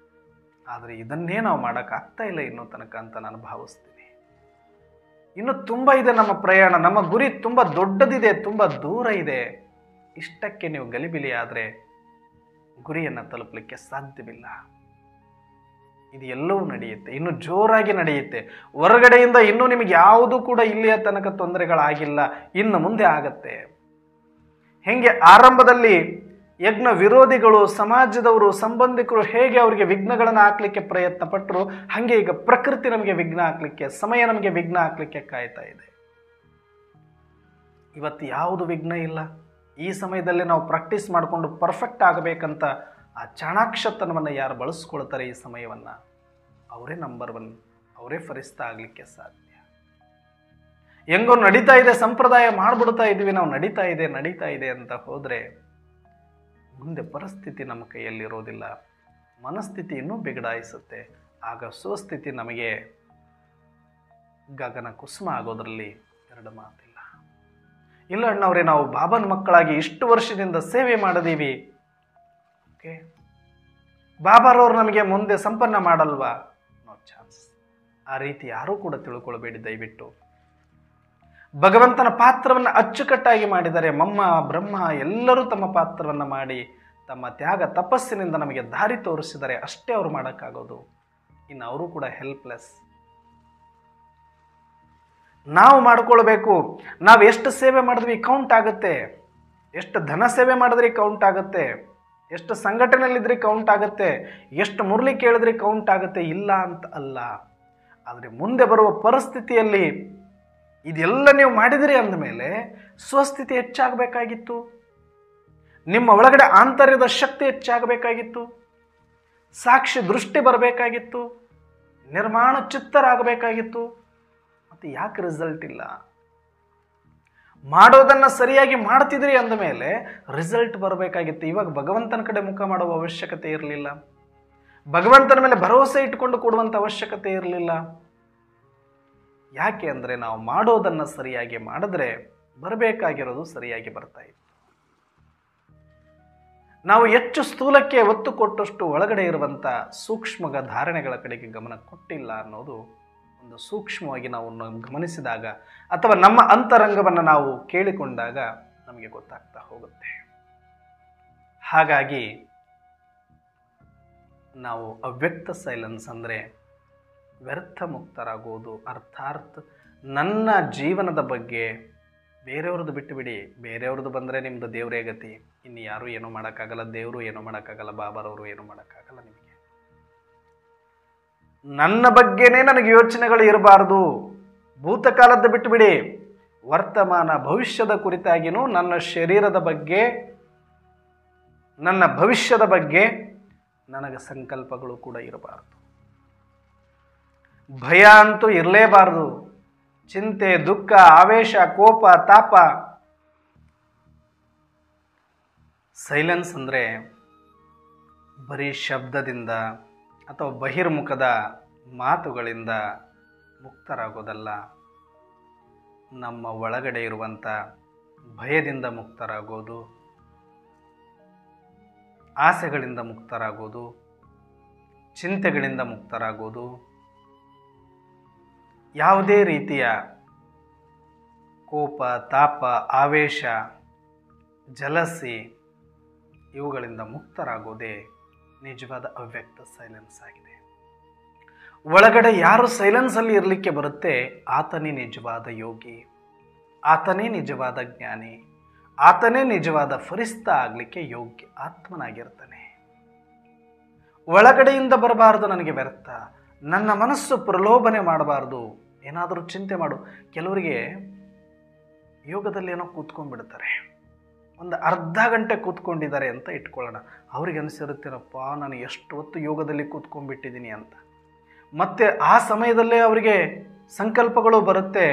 ಆದರೆ ಇದನ್ನೇ ನಾವು ಮಾಡೋಕ್ಕಾಗ್ತಾ ಇಲ್ಲ ಇನ್ನೂ ತನಕ ಅಂತ ನಾನು ಭಾವಿಸ್ತೀನಿ. ಇನ್ನು ತುಂಬ ಇದೆ ನಮ್ಮ ಪ್ರಯಾಣ, ನಮ್ಮ ಗುರಿ ತುಂಬ ದೊಡ್ಡದಿದೆ, ತುಂಬ ದೂರ ಇದೆ. ಇಷ್ಟಕ್ಕೆ ನೀವು ಗಲಿಬಿಲಿ ಆದರೆ ಗುರಿಯನ್ನು ತಲುಪಲಿಕ್ಕೆ ಸಾಧ್ಯವಿಲ್ಲ. ಇದು ಎಲ್ಲವೂ ನಡೆಯುತ್ತೆ, ಇನ್ನು ಜೋರಾಗಿ ನಡೆಯುತ್ತೆ. ಹೊರಗಡೆಯಿಂದ ಇನ್ನೂ ನಿಮಗೆ ಯಾವುದೂ ಕೂಡ ಇಲ್ಲಿಯ ತನಕ ತೊಂದರೆಗಳಾಗಿಲ್ಲ, ಇನ್ನು ಮುಂದೆ ಆಗತ್ತೆ. ಹೆಂಗೆ ಆರಂಭದಲ್ಲಿ ಯಜ್ಞ ವಿರೋಧಿಗಳು, ಸಮಾಜದವರು, ಸಂಬಂಧಿಕರು ಹೇಗೆ ಅವರಿಗೆ ವಿಘ್ನಗಳನ್ನು ಹಾಕ್ಲಿಕ್ಕೆ ಪ್ರಯತ್ನ ಪಟ್ಟರು, ಹಾಗೆ ಈಗ ಪ್ರಕೃತಿ ನಮಗೆ ವಿಘ್ನ ಹಾಕ್ಲಿಕ್ಕೆ, ಸಮಯ ನಮಗೆ ವಿಘ್ನ ಹಾಕ್ಲಿಕ್ಕೆ ಕಾಯ್ತಾ ಇದೆ. ಇವತ್ತು ಯಾವುದು ವಿಘ್ನ ಇಲ್ಲ. ಈ ಸಮಯದಲ್ಲಿ ನಾವು ಪ್ರಾಕ್ಟೀಸ್ ಮಾಡಿಕೊಂಡು ಪರ್ಫೆಕ್ಟ್ ಆಗಬೇಕಂತ ಆ ಚಾಣಾಕ್ಷತನವನ್ನು ಯಾರು ಬಳಸ್ಕೊಳ್ತಾರೆ ಈ ಸಮಯವನ್ನು, ಅವರೇ ನಂಬರ್ ಒನ್, ಅವರೇ ಫರಿಸ್ತಾ ಆಗಲಿಕ್ಕೆ ಸಾಧ್ಯ. ಹೆಂಗೋ ನಡೀತಾ ಇದೆ, ಸಂಪ್ರದಾಯ ಮಾಡಿಬಿಡ್ತಾ ಇದ್ವಿ ನಾವು, ನಡೀತಾ ಇದೆ ಅಂತ ಹೋದರೆ ಮುಂದೆ ಪರಿಸ್ಥಿತಿ ನಮ್ಮ ಕೈಯಲ್ಲಿರೋದಿಲ್ಲ. ಮನಸ್ಥಿತಿ ಇನ್ನೂ ಬಿಗಡಾಯಿಸುತ್ತೆ. ಆಗ ಸ್ವಸ್ಥಿತಿ ನಮಗೆ ಗಗನ ಕುಸುಮ ಆಗೋದ್ರಲ್ಲಿ ಎರಡು ಮಾತಿಲ್ಲ. ಇಲ್ಲ ಅಣ್ಣವ್ರೆ, ನಾವು ಬಾಬನ ಮಕ್ಕಳಾಗಿ ಇಷ್ಟು ವರ್ಷದಿಂದ ಸೇವೆ ಮಾಡಿದೀವಿ, ಓಕೆ, ಬಾಬಾರವ್ರು ನಮಗೆ ಮುಂದೆ ಸಂಪನ್ನ ಮಾಡಲ್ವಾ? No chance. ಆ ರೀತಿ ಯಾರೂ ಕೂಡ ತಿಳ್ಕೊಳ್ಬೇಡಿ ದಯವಿಟ್ಟು. ಭಗವಂತನ ಪಾತ್ರವನ್ನು ಅಚ್ಚುಕಟ್ಟಾಗಿ ಮಾಡಿದ್ದಾರೆ. ಮಮ್ಮ, ಬ್ರಹ್ಮ ಎಲ್ಲರೂ ತಮ್ಮ ಪಾತ್ರವನ್ನು ಮಾಡಿ ತಮ್ಮ ತ್ಯಾಗ ತಪಸ್ಸಿನಿಂದ ನಮಗೆ ದಾರಿ ತೋರಿಸಿದ್ದಾರೆ. ಅಷ್ಟೇ ಅವರು ಮಾಡೋಕ್ಕಾಗೋದು. ಇನ್ನು ಅವರು ಕೂಡ ಹೆಲ್ಪ್ಲೆಸ್. ನಾವು ಮಾಡ್ಕೊಳ್ಬೇಕು. ನಾವು ಎಷ್ಟು ಸೇವೆ ಮಾಡಿದ್ವಿ ಕೌಂಟ್ ಆಗುತ್ತೆ, ಎಷ್ಟು ಧನ ಸೇವೆ ಮಾಡಿದ್ರಿ ಕೌಂಟ್ ಆಗುತ್ತೆ, ಎಷ್ಟು ಸಂಘಟನೆಯಲ್ಲಿದ್ರಿ ಕೌಂಟ್ ಆಗುತ್ತೆ, ಎಷ್ಟು ಮುರಳಿ ಕೇಳಿದ್ರಿ ಕೌಂಟ್ ಆಗುತ್ತೆ, ಇಲ್ಲ ಅಂತ ಅಲ್ಲ. ಆದರೆ ಮುಂದೆ ಬರುವ ಪರಿಸ್ಥಿತಿಯಲ್ಲಿ ಇದೆಲ್ಲ ನೀವು ಮಾಡಿದಿರಿ ಅಂದಮೇಲೆ ಸ್ವಸ್ಥಿತಿ ಹೆಚ್ಚಾಗಬೇಕಾಗಿತ್ತು, ನಿಮ್ಮ ಒಳಗಡೆ ಆಂತರ್ಯದ ಶಕ್ತಿ ಹೆಚ್ಚಾಗಬೇಕಾಗಿತ್ತು, ಸಾಕ್ಷಿ ದೃಷ್ಟಿ ಬರಬೇಕಾಗಿತ್ತು, ನಿರ್ಮಾಣ ಚಿತ್ತರಾಗಬೇಕಾಗಿತ್ತು. ಮತ್ತು ಯಾಕೆ ರಿಸಲ್ಟ್ ಇಲ್ಲ? ಮಾಡೋದನ್ನು ಸರಿಯಾಗಿ ಮಾಡ್ತಿದ್ರಿ ಅಂದ ಮೇಲೆ ರಿಸಲ್ಟ್ ಬರಬೇಕಾಗಿತ್ತು. ಇವಾಗ ಭಗವಂತನ ಕಡೆ ಮುಖ ಮಾಡುವ ಅವಶ್ಯಕತೆ ಇರಲಿಲ್ಲ, ಭಗವಂತನ ಮೇಲೆ ಭರವಸೆ ಇಟ್ಟುಕೊಂಡು ಕೊಡುವಂಥ ಅವಶ್ಯಕತೆ ಇರಲಿಲ್ಲ. ಯಾಕೆ ಅಂದರೆ ನಾವು ಮಾಡೋದನ್ನು ಸರಿಯಾಗಿ ಮಾಡಿದ್ರೆ ಬರಬೇಕಾಗಿರೋದು ಸರಿಯಾಗಿ ಬರ್ತಾ ಇತ್ತು. ನಾವು ಹೆಚ್ಚು ಸ್ಥೂಲಕ್ಕೆ ಒತ್ತು ಕೊಟ್ಟಷ್ಟು ಒಳಗಡೆ ಇರುವಂಥ ಸೂಕ್ಷ್ಮ ಧಾರಣೆಗಳ ಕಡೆಗೆ ಗಮನ ಕೊಟ್ಟಿಲ್ಲ ಅನ್ನೋದು ಒಂದು ಸೂಕ್ಷ್ಮವಾಗಿ ನಾವು ಗಮನಿಸಿದಾಗ ಅಥವಾ ನಮ್ಮ ಅಂತರಂಗವನ್ನು ನಾವು ಕೇಳಿಕೊಂಡಾಗ ನಮಗೆ ಗೊತ್ತಾಗ್ತಾ ಹೋಗುತ್ತೆ. ಹಾಗಾಗಿ ನಾವು ಅವ್ಯಕ್ತ ಸೈಲೆನ್ಸ್ ಅಂದರೆ ವ್ಯರ್ಥ ಮುಕ್ತರಾಗುವುದು. ಅರ್ಥಾತ್ ನನ್ನ ಜೀವನದ ಬಗ್ಗೆ ಬೇರೆಯವ್ರದ್ದು ಬಿಟ್ಟು ಬಿಡಿ, ಬೇರೆಯವ್ರದ್ದು ಬಂದರೆ ನಿಮ್ಮದು ದೇವರೇ ಗತಿ, ಇನ್ನು ಯಾರೂ ಏನೂ ಮಾಡೋಕ್ಕಾಗಲ್ಲ, ದೇವರು ಏನೂ ಮಾಡೋಕ್ಕಾಗಲ್ಲ, ಬಾಬಾರವರು ಏನೂ ಮಾಡೋಕ್ಕಾಗಲ್ಲ ನಿಮಗೆ. ನನ್ನ ಬಗ್ಗೆನೇ ನನಗೆ ಯೋಚನೆಗಳು ಇರಬಾರ್ದು. ಭೂತಕಾಲದ ಬಿಟ್ಟು ಬಿಡಿ, ವರ್ತಮಾನ ಭವಿಷ್ಯದ ಕುರಿತಾಗಿಯೂ ನನ್ನ ಶರೀರದ ಬಗ್ಗೆ, ನನ್ನ ಭವಿಷ್ಯದ ಬಗ್ಗೆ ನನಗೆ ಸಂಕಲ್ಪಗಳು ಕೂಡ ಇರಬಾರ್ದು. ಭಯ ಅಂತೂ ಇರಲೇಬಾರ್ದು. ಚಿಂತೆ, ದುಃಖ, ಆವೇಶ, ಕೋಪ, ತಾಪ. ಸೈಲೆನ್ಸ್ ಅಂದರೆ ಬರೀ ಶಬ್ದದಿಂದ ಅಥವಾ ಬಹಿರ್ಮುಖದ ಮಾತುಗಳಿಂದ ಮುಕ್ತರಾಗೋದಲ್ಲ, ನಮ್ಮ ಒಳಗಡೆ ಇರುವಂಥ ಭಯದಿಂದ ಮುಕ್ತರಾಗೋದು, ಆಸೆಗಳಿಂದ ಮುಕ್ತರಾಗೋದು, ಚಿಂತೆಗಳಿಂದ ಮುಕ್ತರಾಗೋದು, ಯಾವುದೇ ರೀತಿಯ ಕೋಪ, ತಾಪ, ಆವೇಶ, ಜಲಸಿ ಇವುಗಳಿಂದ ಮುಕ್ತರಾಗೋದೇ ನಿಜವಾದ ಅವ್ಯಕ್ತ ಸೈಲೆನ್ಸ್ ಆಗಿದೆ. ಒಳಗಡೆ ಯಾರು ಸೈಲೆನ್ಸಲ್ಲಿ ಇರಲಿಕ್ಕೆ ಬರುತ್ತೆ ಆತನೇ ನಿಜವಾದ ಯೋಗಿ, ಆತನೇ ನಿಜವಾದ ಜ್ಞಾನಿ, ಆತನೇ ನಿಜವಾದ ಫರಿಸ್ತ ಆಗಲಿಕ್ಕೆ ಯೋಗ್ಯ ಆತ್ಮನಾಗಿರ್ತಾನೆ. ಒಳಗಡೆಯಿಂದ ಬರಬಾರ್ದು ನನಗೆ ವ್ಯರ್ಥ, ನನ್ನ ಮನಸ್ಸು ಪ್ರಲೋಭನೆ ಮಾಡಬಾರ್ದು. ಏನಾದರೂ ಚಿಂತೆ ಮಾಡು. ಕೆಲವರಿಗೆ ಯೋಗದಲ್ಲಿ ಏನೋ ಕೂತ್ಕೊಂಡ್ಬಿಡ್ತಾರೆ, ಒಂದು ಅರ್ಧ ಗಂಟೆ ಕೂತ್ಕೊಂಡಿದ್ದಾರೆ ಅಂತ ಇಟ್ಕೊಳ್ಳೋಣ. ಅವ್ರಿಗೆ ಅನಿಸಿರುತ್ತೇನಪ್ಪ ನಾನು ಎಷ್ಟು ಹೊತ್ತು ಯೋಗದಲ್ಲಿ ಕೂತ್ಕೊಂಡ್ಬಿಟ್ಟಿದ್ದೀನಿ ಅಂತ. ಮತ್ತು ಆ ಸಮಯದಲ್ಲೇ ಅವರಿಗೆ ಸಂಕಲ್ಪಗಳು ಬರುತ್ತೆ,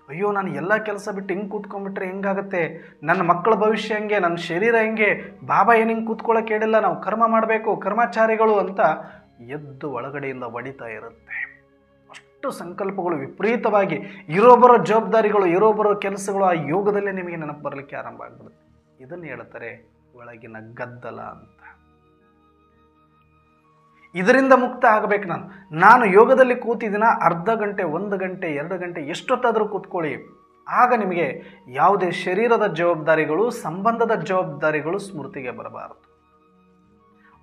ಅಯ್ಯೋ ನಾನು ಎಲ್ಲ ಕೆಲಸ ಬಿಟ್ಟು ಹಿಂಗೆ ಕೂತ್ಕೊಂಡ್ಬಿಟ್ರೆ ಹೆಂಗಾಗುತ್ತೆ, ನನ್ನ ಮಕ್ಕಳ ಭವಿಷ್ಯ ಹೆಂಗೆ, ನನ್ನ ಶರೀರ ಹೆಂಗೆ, ಬಾಬಾ ಏನು ಹಿಂಗೆ ಕೂತ್ಕೊಳ್ಳೋಕೆ ಹೇಳಿಲ್ಲ, ನಾವು ಕರ್ಮ ಮಾಡಬೇಕು, ಕರ್ಮಾಚಾರಿಗಳು ಅಂತ ಎದ್ದು ಒಳಗಡೆಯಿಂದ ಹೊಡಿತಾ ಇರುತ್ತೆ. ಅಷ್ಟು ಸಂಕಲ್ಪಗಳು ವಿಪರೀತವಾಗಿ, ಇರೋಬರೋ ಜವಾಬ್ದಾರಿಗಳು, ಇರೋಬರೋ ಕೆಲಸಗಳು ಆ ಯೋಗದಲ್ಲೇ ನಿಮಗೆ ನೆನಪು ಬರಲಿಕ್ಕೆ ಆರಂಭ ಆಗ್ಬಿಡುತ್ತೆ. ಇದನ್ನು ಹೇಳ್ತಾರೆ ಒಳಗಿನ ಗದ್ದಲ ಅಂತ. ಇದರಿಂದ ಮುಕ್ತ ಆಗಬೇಕು. ನಾನು ಯೋಗದಲ್ಲಿ ಕೂತಿದ್ದೀನ, ಅರ್ಧ ಗಂಟೆ, 1 ಗಂಟೆ, 2 ಗಂಟೆ, ಎಷ್ಟೊತ್ತಾದರೂ ಕೂತ್ಕೊಳ್ಳಿ. ಆಗ ನಿಮಗೆ ಯಾವುದೇ ಶರೀರದ ಜವಾಬ್ದಾರಿಗಳು, ಸಂಬಂಧದ ಜವಾಬ್ದಾರಿಗಳು ಸ್ಮೃತಿಗೆ ಬರಬಾರದು.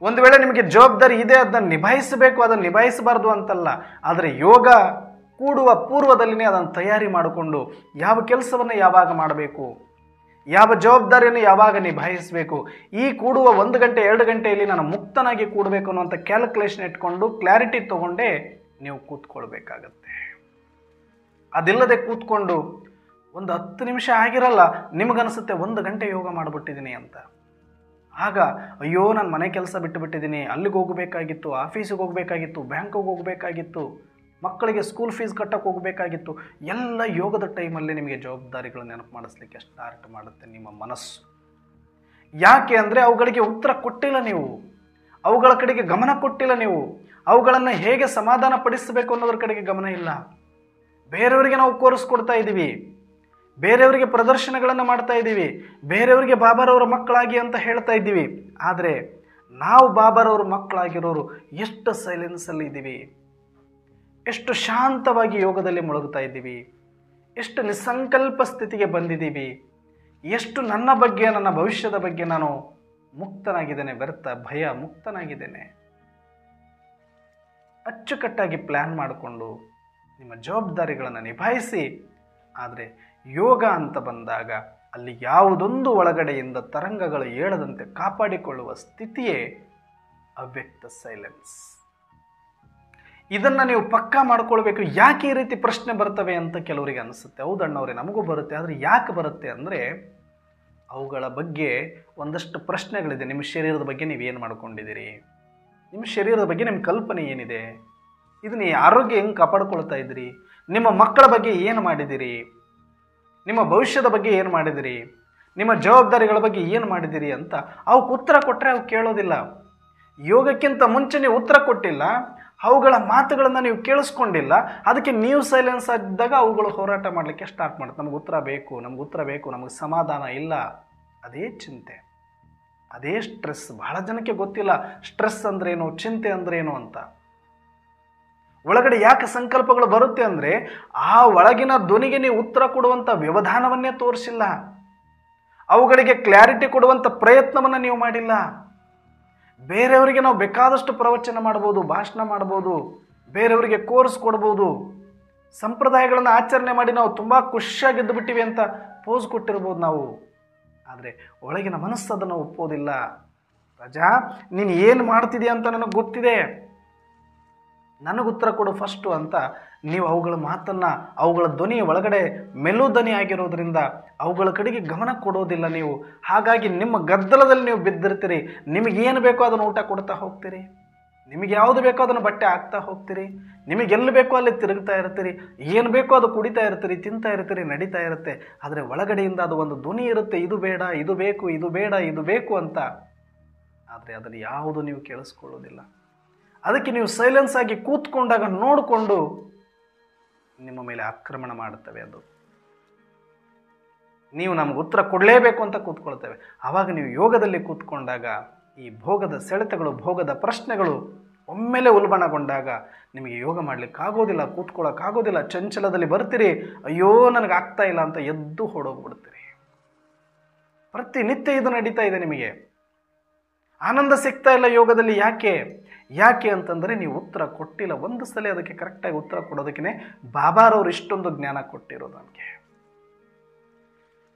ಒಂದು ವೇಳೆ ನಿಮಗೆ ಜವಾಬ್ದಾರಿ ಇದೆ, ಅದನ್ನು ನಿಭಾಯಿಸಬೇಕು, ಅದನ್ನು ನಿಭಾಯಿಸಬಾರ್ದು ಅಂತಲ್ಲ. ಆದರೆ ಯೋಗ ಕೂಡುವ ಪೂರ್ವದಲ್ಲಿನೇ ಅದನ್ನು ತಯಾರಿ ಮಾಡಿಕೊಂಡು ಯಾವ ಕೆಲಸವನ್ನು ಯಾವಾಗ ಮಾಡಬೇಕು, ಯಾವ ಜವಾಬ್ದಾರಿಯನ್ನು ಯಾವಾಗ ನಿಭಾಯಿಸಬೇಕು, ಈ ಕೂಡುವ 1 ಗಂಟೆ 2 ಗಂಟೆಯಲ್ಲಿ ನಾನು ಮುಕ್ತನಾಗಿ ಕೂಡಬೇಕು ಅನ್ನುವಂಥ ಕ್ಯಾಲ್ಕುಲೇಷನ್ ಇಟ್ಕೊಂಡು ಕ್ಲಾರಿಟಿ ತೊಗೊಂಡೇ ನೀವು ಕೂತ್ಕೊಳ್ಬೇಕಾಗತ್ತೆ. ಅದಿಲ್ಲದೆ ಕೂತ್ಕೊಂಡು ಒಂದು 10 ನಿಮಿಷ ಆಗಿರಲ್ಲ, ನಿಮಗನ್ನಿಸುತ್ತೆ 1 ಗಂಟೆ ಯೋಗ ಮಾಡಿಬಿಟ್ಟಿದ್ದೀನಿ ಅಂತ. ಆಗ ಅಯ್ಯೋ ನಾನು ಮನೆ ಕೆಲಸ ಬಿಟ್ಟುಬಿಟ್ಟಿದ್ದೀನಿ, ಅಲ್ಲಿಗೆ ಹೋಗಬೇಕಾಗಿತ್ತು, ಆಫೀಸಿಗೆ ಹೋಗಬೇಕಾಗಿತ್ತು, ಬ್ಯಾಂಕಿಗೆ ಹೋಗಬೇಕಾಗಿತ್ತು, ಮಕ್ಕಳಿಗೆ ಸ್ಕೂಲ್ ಫೀಸ್ ಕಟ್ಟಕ್ಕೆ ಹೋಗಬೇಕಾಗಿತ್ತು. ಎಲ್ಲ ಯೋಗದ ಟೈಮಲ್ಲಿ ನಿಮಗೆ ಜವಾಬ್ದಾರಿಗಳು ನೆನಪು ಮಾಡಿಸ್ಲಿಕ್ಕೆ ಸ್ಟಾರ್ಟ್ ಮಾಡುತ್ತೆ ನಿಮ್ಮ ಮನಸ್ಸು. ಯಾಕೆ ಅಂದರೆ ಅವುಗಳಿಗೆ ಉತ್ತರ ಕೊಟ್ಟಿಲ್ಲ ನೀವು, ಅವುಗಳ ಕಡೆಗೆ ಗಮನ ಕೊಟ್ಟಿಲ್ಲ ನೀವು, ಅವುಗಳನ್ನು ಹೇಗೆ ಸಮಾಧಾನ ಪಡಿಸಬೇಕು ಅನ್ನೋದ್ರ ಕಡೆಗೆ ಗಮನ ಇಲ್ಲ. ಬೇರೆಯವರಿಗೆ ನಾವು ಕೋರಿಸ್ಕೊಡ್ತಾ ಇದ್ದೀವಿ, ಬೇರೆಯವರಿಗೆ ಪ್ರದರ್ಶನಗಳನ್ನು ಮಾಡ್ತಾ ಇದ್ದೀವಿ, ಬೇರೆಯವರಿಗೆ ಬಾಬಾರವರ ಮಕ್ಕಳಾಗಿ ಅಂತ ಹೇಳ್ತಾ ಇದ್ದೀವಿ. ಆದರೆ ನಾವು ಬಾಬಾರವ್ರ ಮಕ್ಕಳಾಗಿರೋರು ಎಷ್ಟು ಸೈಲೆನ್ಸಲ್ಲಿ ಇದ್ದೀವಿ, ಎಷ್ಟು ಶಾಂತವಾಗಿ ಯೋಗದಲ್ಲಿ ಮುಳುಗ್ತಾ ಇದ್ದೀವಿ, ಎಷ್ಟು ನಿಸ್ಸಂಕಲ್ಪ ಸ್ಥಿತಿಗೆ ಬಂದಿದ್ದೀವಿ, ಎಷ್ಟು ನನ್ನ ಬಗ್ಗೆ, ನನ್ನ ಭವಿಷ್ಯದ ಬಗ್ಗೆ ನಾನು ಮುಕ್ತನಾಗಿದ್ದೇನೆ, ವ್ಯರ್ಥ ಭಯ ಮುಕ್ತನಾಗಿದ್ದೇನೆ. ಅಚ್ಚುಕಟ್ಟಾಗಿ ಪ್ಲ್ಯಾನ್ ಮಾಡಿಕೊಂಡು ನಿಮ್ಮ ಜವಾಬ್ದಾರಿಗಳನ್ನು ನಿಭಾಯಿಸಿ. ಆದರೆ ಯೋಗ ಅಂತ ಬಂದಾಗ ಅಲ್ಲಿ ಯಾವುದೊಂದು ಒಳಗಡೆಯಿಂದ ತರಂಗಗಳು ಏಳದಂತೆ ಕಾಪಾಡಿಕೊಳ್ಳುವ ಸ್ಥಿತಿಯೇ ಅವ್ಯಕ್ತ ಸೈಲೆನ್ಸ್. ಇದನ್ನು ನೀವು ಪಕ್ಕಾ ಮಾಡ್ಕೊಳ್ಬೇಕು. ಯಾಕೆ ಈ ರೀತಿ ಪ್ರಶ್ನೆ ಬರ್ತವೆ ಅಂತ ಕೆಲವರಿಗೆ ಅನಿಸುತ್ತೆ. ಹೌದಣ್ಣವ್ರೆ ನಮಗೂ ಬರುತ್ತೆ. ಆದರೆ ಯಾಕೆ ಬರುತ್ತೆ ಅಂದರೆ ಅವುಗಳ ಬಗ್ಗೆ ಒಂದಷ್ಟು ಪ್ರಶ್ನೆಗಳಿದೆ. ನಿಮ್ಮ ಶರೀರದ ಬಗ್ಗೆ ನೀವೇನು ಮಾಡ್ಕೊಂಡಿದ್ದೀರಿ, ನಿಮ್ಮ ಶರೀರದ ಬಗ್ಗೆ ನಿಮ್ಮ ಕಲ್ಪನೆ ಏನಿದೆ? ಇದನ್ನ ಈ ಆರೋಗ್ಯ ಹೆಂಗೆ ಕಾಪಾಡ್ಕೊಳ್ತಾ ಇದ್ದೀರಿ? ನಿಮ್ಮ ಮಕ್ಕಳ ಬಗ್ಗೆ ಏನು ಮಾಡಿದಿರಿ? ನಿಮ್ಮ ಭವಿಷ್ಯದ ಬಗ್ಗೆ ಏನು ಮಾಡಿದಿರಿ? ನಿಮ್ಮ ಜವಾಬ್ದಾರಿಗಳ ಬಗ್ಗೆ ಏನು ಮಾಡಿದಿರಿ ಅಂತ ಅವಕ್ಕೆ ಉತ್ತರ ಕೊಟ್ಟರೆ ಅವು ಕೇಳೋದಿಲ್ಲ. ಯೋಗಕ್ಕಿಂತ ಮುಂಚೆ ನೀವು ಉತ್ತರ ಕೊಟ್ಟಿಲ್ಲ, ಅವುಗಳ ಮಾತುಗಳನ್ನು ನೀವು ಕೇಳಿಸ್ಕೊಂಡಿಲ್ಲ, ಅದಕ್ಕೆ ನೀವು ಸೈಲೆನ್ಸ್ ಆಗಿದ್ದಾಗ ಅವುಗಳು ಹೋರಾಟ ಮಾಡಲಿಕ್ಕೆ ಸ್ಟಾರ್ಟ್ ಮಾಡುತ್ತೆ. ನಮಗೆ ಉತ್ತರ ಬೇಕು, ನಮ್ಗೆ ಉತ್ತರ ಬೇಕು, ನಮಗೆ ಸಮಾಧಾನ ಇಲ್ಲ. ಅದೇ ಚಿಂತೆ, ಅದೇ ಸ್ಟ್ರೆಸ್. ಬಹಳ ಜನಕ್ಕೆ ಗೊತ್ತಿಲ್ಲ ಸ್ಟ್ರೆಸ್ ಅಂದ್ರೇನು, ಚಿಂತೆ ಅಂದ್ರೇನು ಅಂತ. ಒಳಗಡೆ ಯಾಕೆ ಸಂಕಲ್ಪಗಳು ಬರುತ್ತೆ ಅಂದರೆ ಆ ಒಳಗಿನ ಧ್ವನಿಗೆ ನೀವು ಉತ್ತರ ಕೊಡುವಂಥ ವ್ಯವಧಾನವನ್ನೇ ತೋರಿಸಿಲ್ಲ, ಅವುಗಳಿಗೆ ಕ್ಲಾರಿಟಿ ಕೊಡುವಂಥ ಪ್ರಯತ್ನವನ್ನು ನೀವು ಮಾಡಿಲ್ಲ. ಬೇರೆಯವರಿಗೆ ನಾವು ಬೇಕಾದಷ್ಟು ಪ್ರವಚನ ಮಾಡ್ಬೋದು, ಭಾಷಣ ಮಾಡ್ಬೋದು, ಬೇರೆಯವರಿಗೆ ಕೋರ್ಸ್ ಕೊಡ್ಬೋದು, ಸಂಪ್ರದಾಯಗಳನ್ನು ಆಚರಣೆ ಮಾಡಿ ನಾವು ತುಂಬ ಖುಷಿಯಾಗಿದ್ದು ಬಿಟ್ಟಿವಿ ಅಂತ ಪೋಸ್ ಕೊಟ್ಟಿರ್ಬೋದು ನಾವು. ಆದರೆ ಒಳಗಿನ ಮನಸ್ಸು ಅದನ್ನು ಒಪ್ಪೋದಿಲ್ಲ. ರಾಜಾ, ನೀನು ಏನು ಮಾಡ್ತಿದೀಯ ಅಂತ ನನಗೆ ಗೊತ್ತಿದೆ, ನನಗೆ ಉತ್ತರ ಕೊಡು ಫಸ್ಟು ಅಂತ ನೀವು ಅವುಗಳ ಮಾತನ್ನು, ಅವುಗಳ ಧ್ವನಿ ಒಳಗಡೆ ಮೆಲು ಧ್ವನಿ ಆಗಿರೋದ್ರಿಂದ ಅವುಗಳ ಕಡೆಗೆ ಗಮನ ಕೊಡೋದಿಲ್ಲ ನೀವು. ಹಾಗಾಗಿ ನಿಮ್ಮ ಗದ್ದಲದಲ್ಲಿ ನೀವು ಬಿದ್ದಿರ್ತೀರಿ. ನಿಮಗೇನು ಬೇಕೋ ಅದನ್ನು ಊಟ ಕೊಡ್ತಾ ಹೋಗ್ತೀರಿ, ನಿಮಗೆ ಯಾವುದು ಬೇಕೋ ಅದನ್ನು ಬಟ್ಟೆ ಹಾಕ್ತಾ ಹೋಗ್ತೀರಿ, ನಿಮಗೆಲ್ಲಿ ಬೇಕೋ ಅಲ್ಲಿ ತಿರುಗ್ತಾ ಇರ್ತೀರಿ, ಏನು ಬೇಕೋ ಅದು ಕುಡಿತಾ ಇರ್ತೀರಿ, ತಿಂತಾ ಇರ್ತೀರಿ, ನಡೀತಾ ಇರುತ್ತೆ. ಆದರೆ ಒಳಗಡೆಯಿಂದ ಅದು ಒಂದು ಧ್ವನಿ ಇರುತ್ತೆ, ಇದು ಬೇಡ, ಇದು ಬೇಕು, ಇದು ಬೇಡ, ಇದು ಬೇಕು ಅಂತ. ಆದರೆ ಅದನ್ನು ಯಾವುದು ನೀವು ಕೇಳಿಸ್ಕೊಳ್ಳೋದಿಲ್ಲ. ಅದಕ್ಕೆ ನೀವು ಸೈಲೆನ್ಸ್ ಆಗಿ ಕೂತ್ಕೊಂಡಾಗ ನೋಡಿಕೊಂಡು ನಿಮ್ಮ ಮೇಲೆ ಆಕ್ರಮಣ ಮಾಡುತ್ತವೆ. ಅದು ನೀವು ನಮ್ಗೆ ಉತ್ತರ ಕೊಡಲೇಬೇಕು ಅಂತ ಕೂತ್ಕೊಳ್ತೇವೆ. ಆವಾಗ ನೀವು ಯೋಗದಲ್ಲಿ ಕೂತ್ಕೊಂಡಾಗ ಈ ಭೋಗದ ಸೆಳೆತಗಳು, ಭೋಗದ ಪ್ರಶ್ನೆಗಳು ಒಮ್ಮೆಲೆ ಉಲ್ಬಣಗೊಂಡಾಗ ನಿಮಗೆ ಯೋಗ ಮಾಡಲಿಕ್ಕಾಗೋದಿಲ್ಲ, ಕೂತ್ಕೊಳ್ಳೋಕ್ಕಾಗೋದಿಲ್ಲ. ಚಂಚಲದಲ್ಲಿ ಬರ್ತೀರಿ, ಅಯ್ಯೋ ನನಗೆ ಆಗ್ತಾ ಇಲ್ಲ ಅಂತ ಎದ್ದು ಹೊಡೋಗ್ಬಿಡ್ತೀರಿ. ಪ್ರತಿನಿತ್ಯ ಇದು ನಡೀತಾ ಇದೆ. ನಿಮಗೆ ಆನಂದ ಸಿಗ್ತಾ ಇಲ್ಲ ಯೋಗದಲ್ಲಿ. ಯಾಕೆ ಅಂತಂದರೆ ನೀವು ಉತ್ತರ ಕೊಟ್ಟಿಲ್ಲ. ಒಂದು ಸಲ ಅದಕ್ಕೆ ಕರೆಕ್ಟಾಗಿ ಉತ್ತರ ಕೊಡೋದಕ್ಕೆ ಬಾಬಾರವರು ಇಷ್ಟೊಂದು ಜ್ಞಾನ ಕೊಟ್ಟಿರೋದು ನಮಗೆ.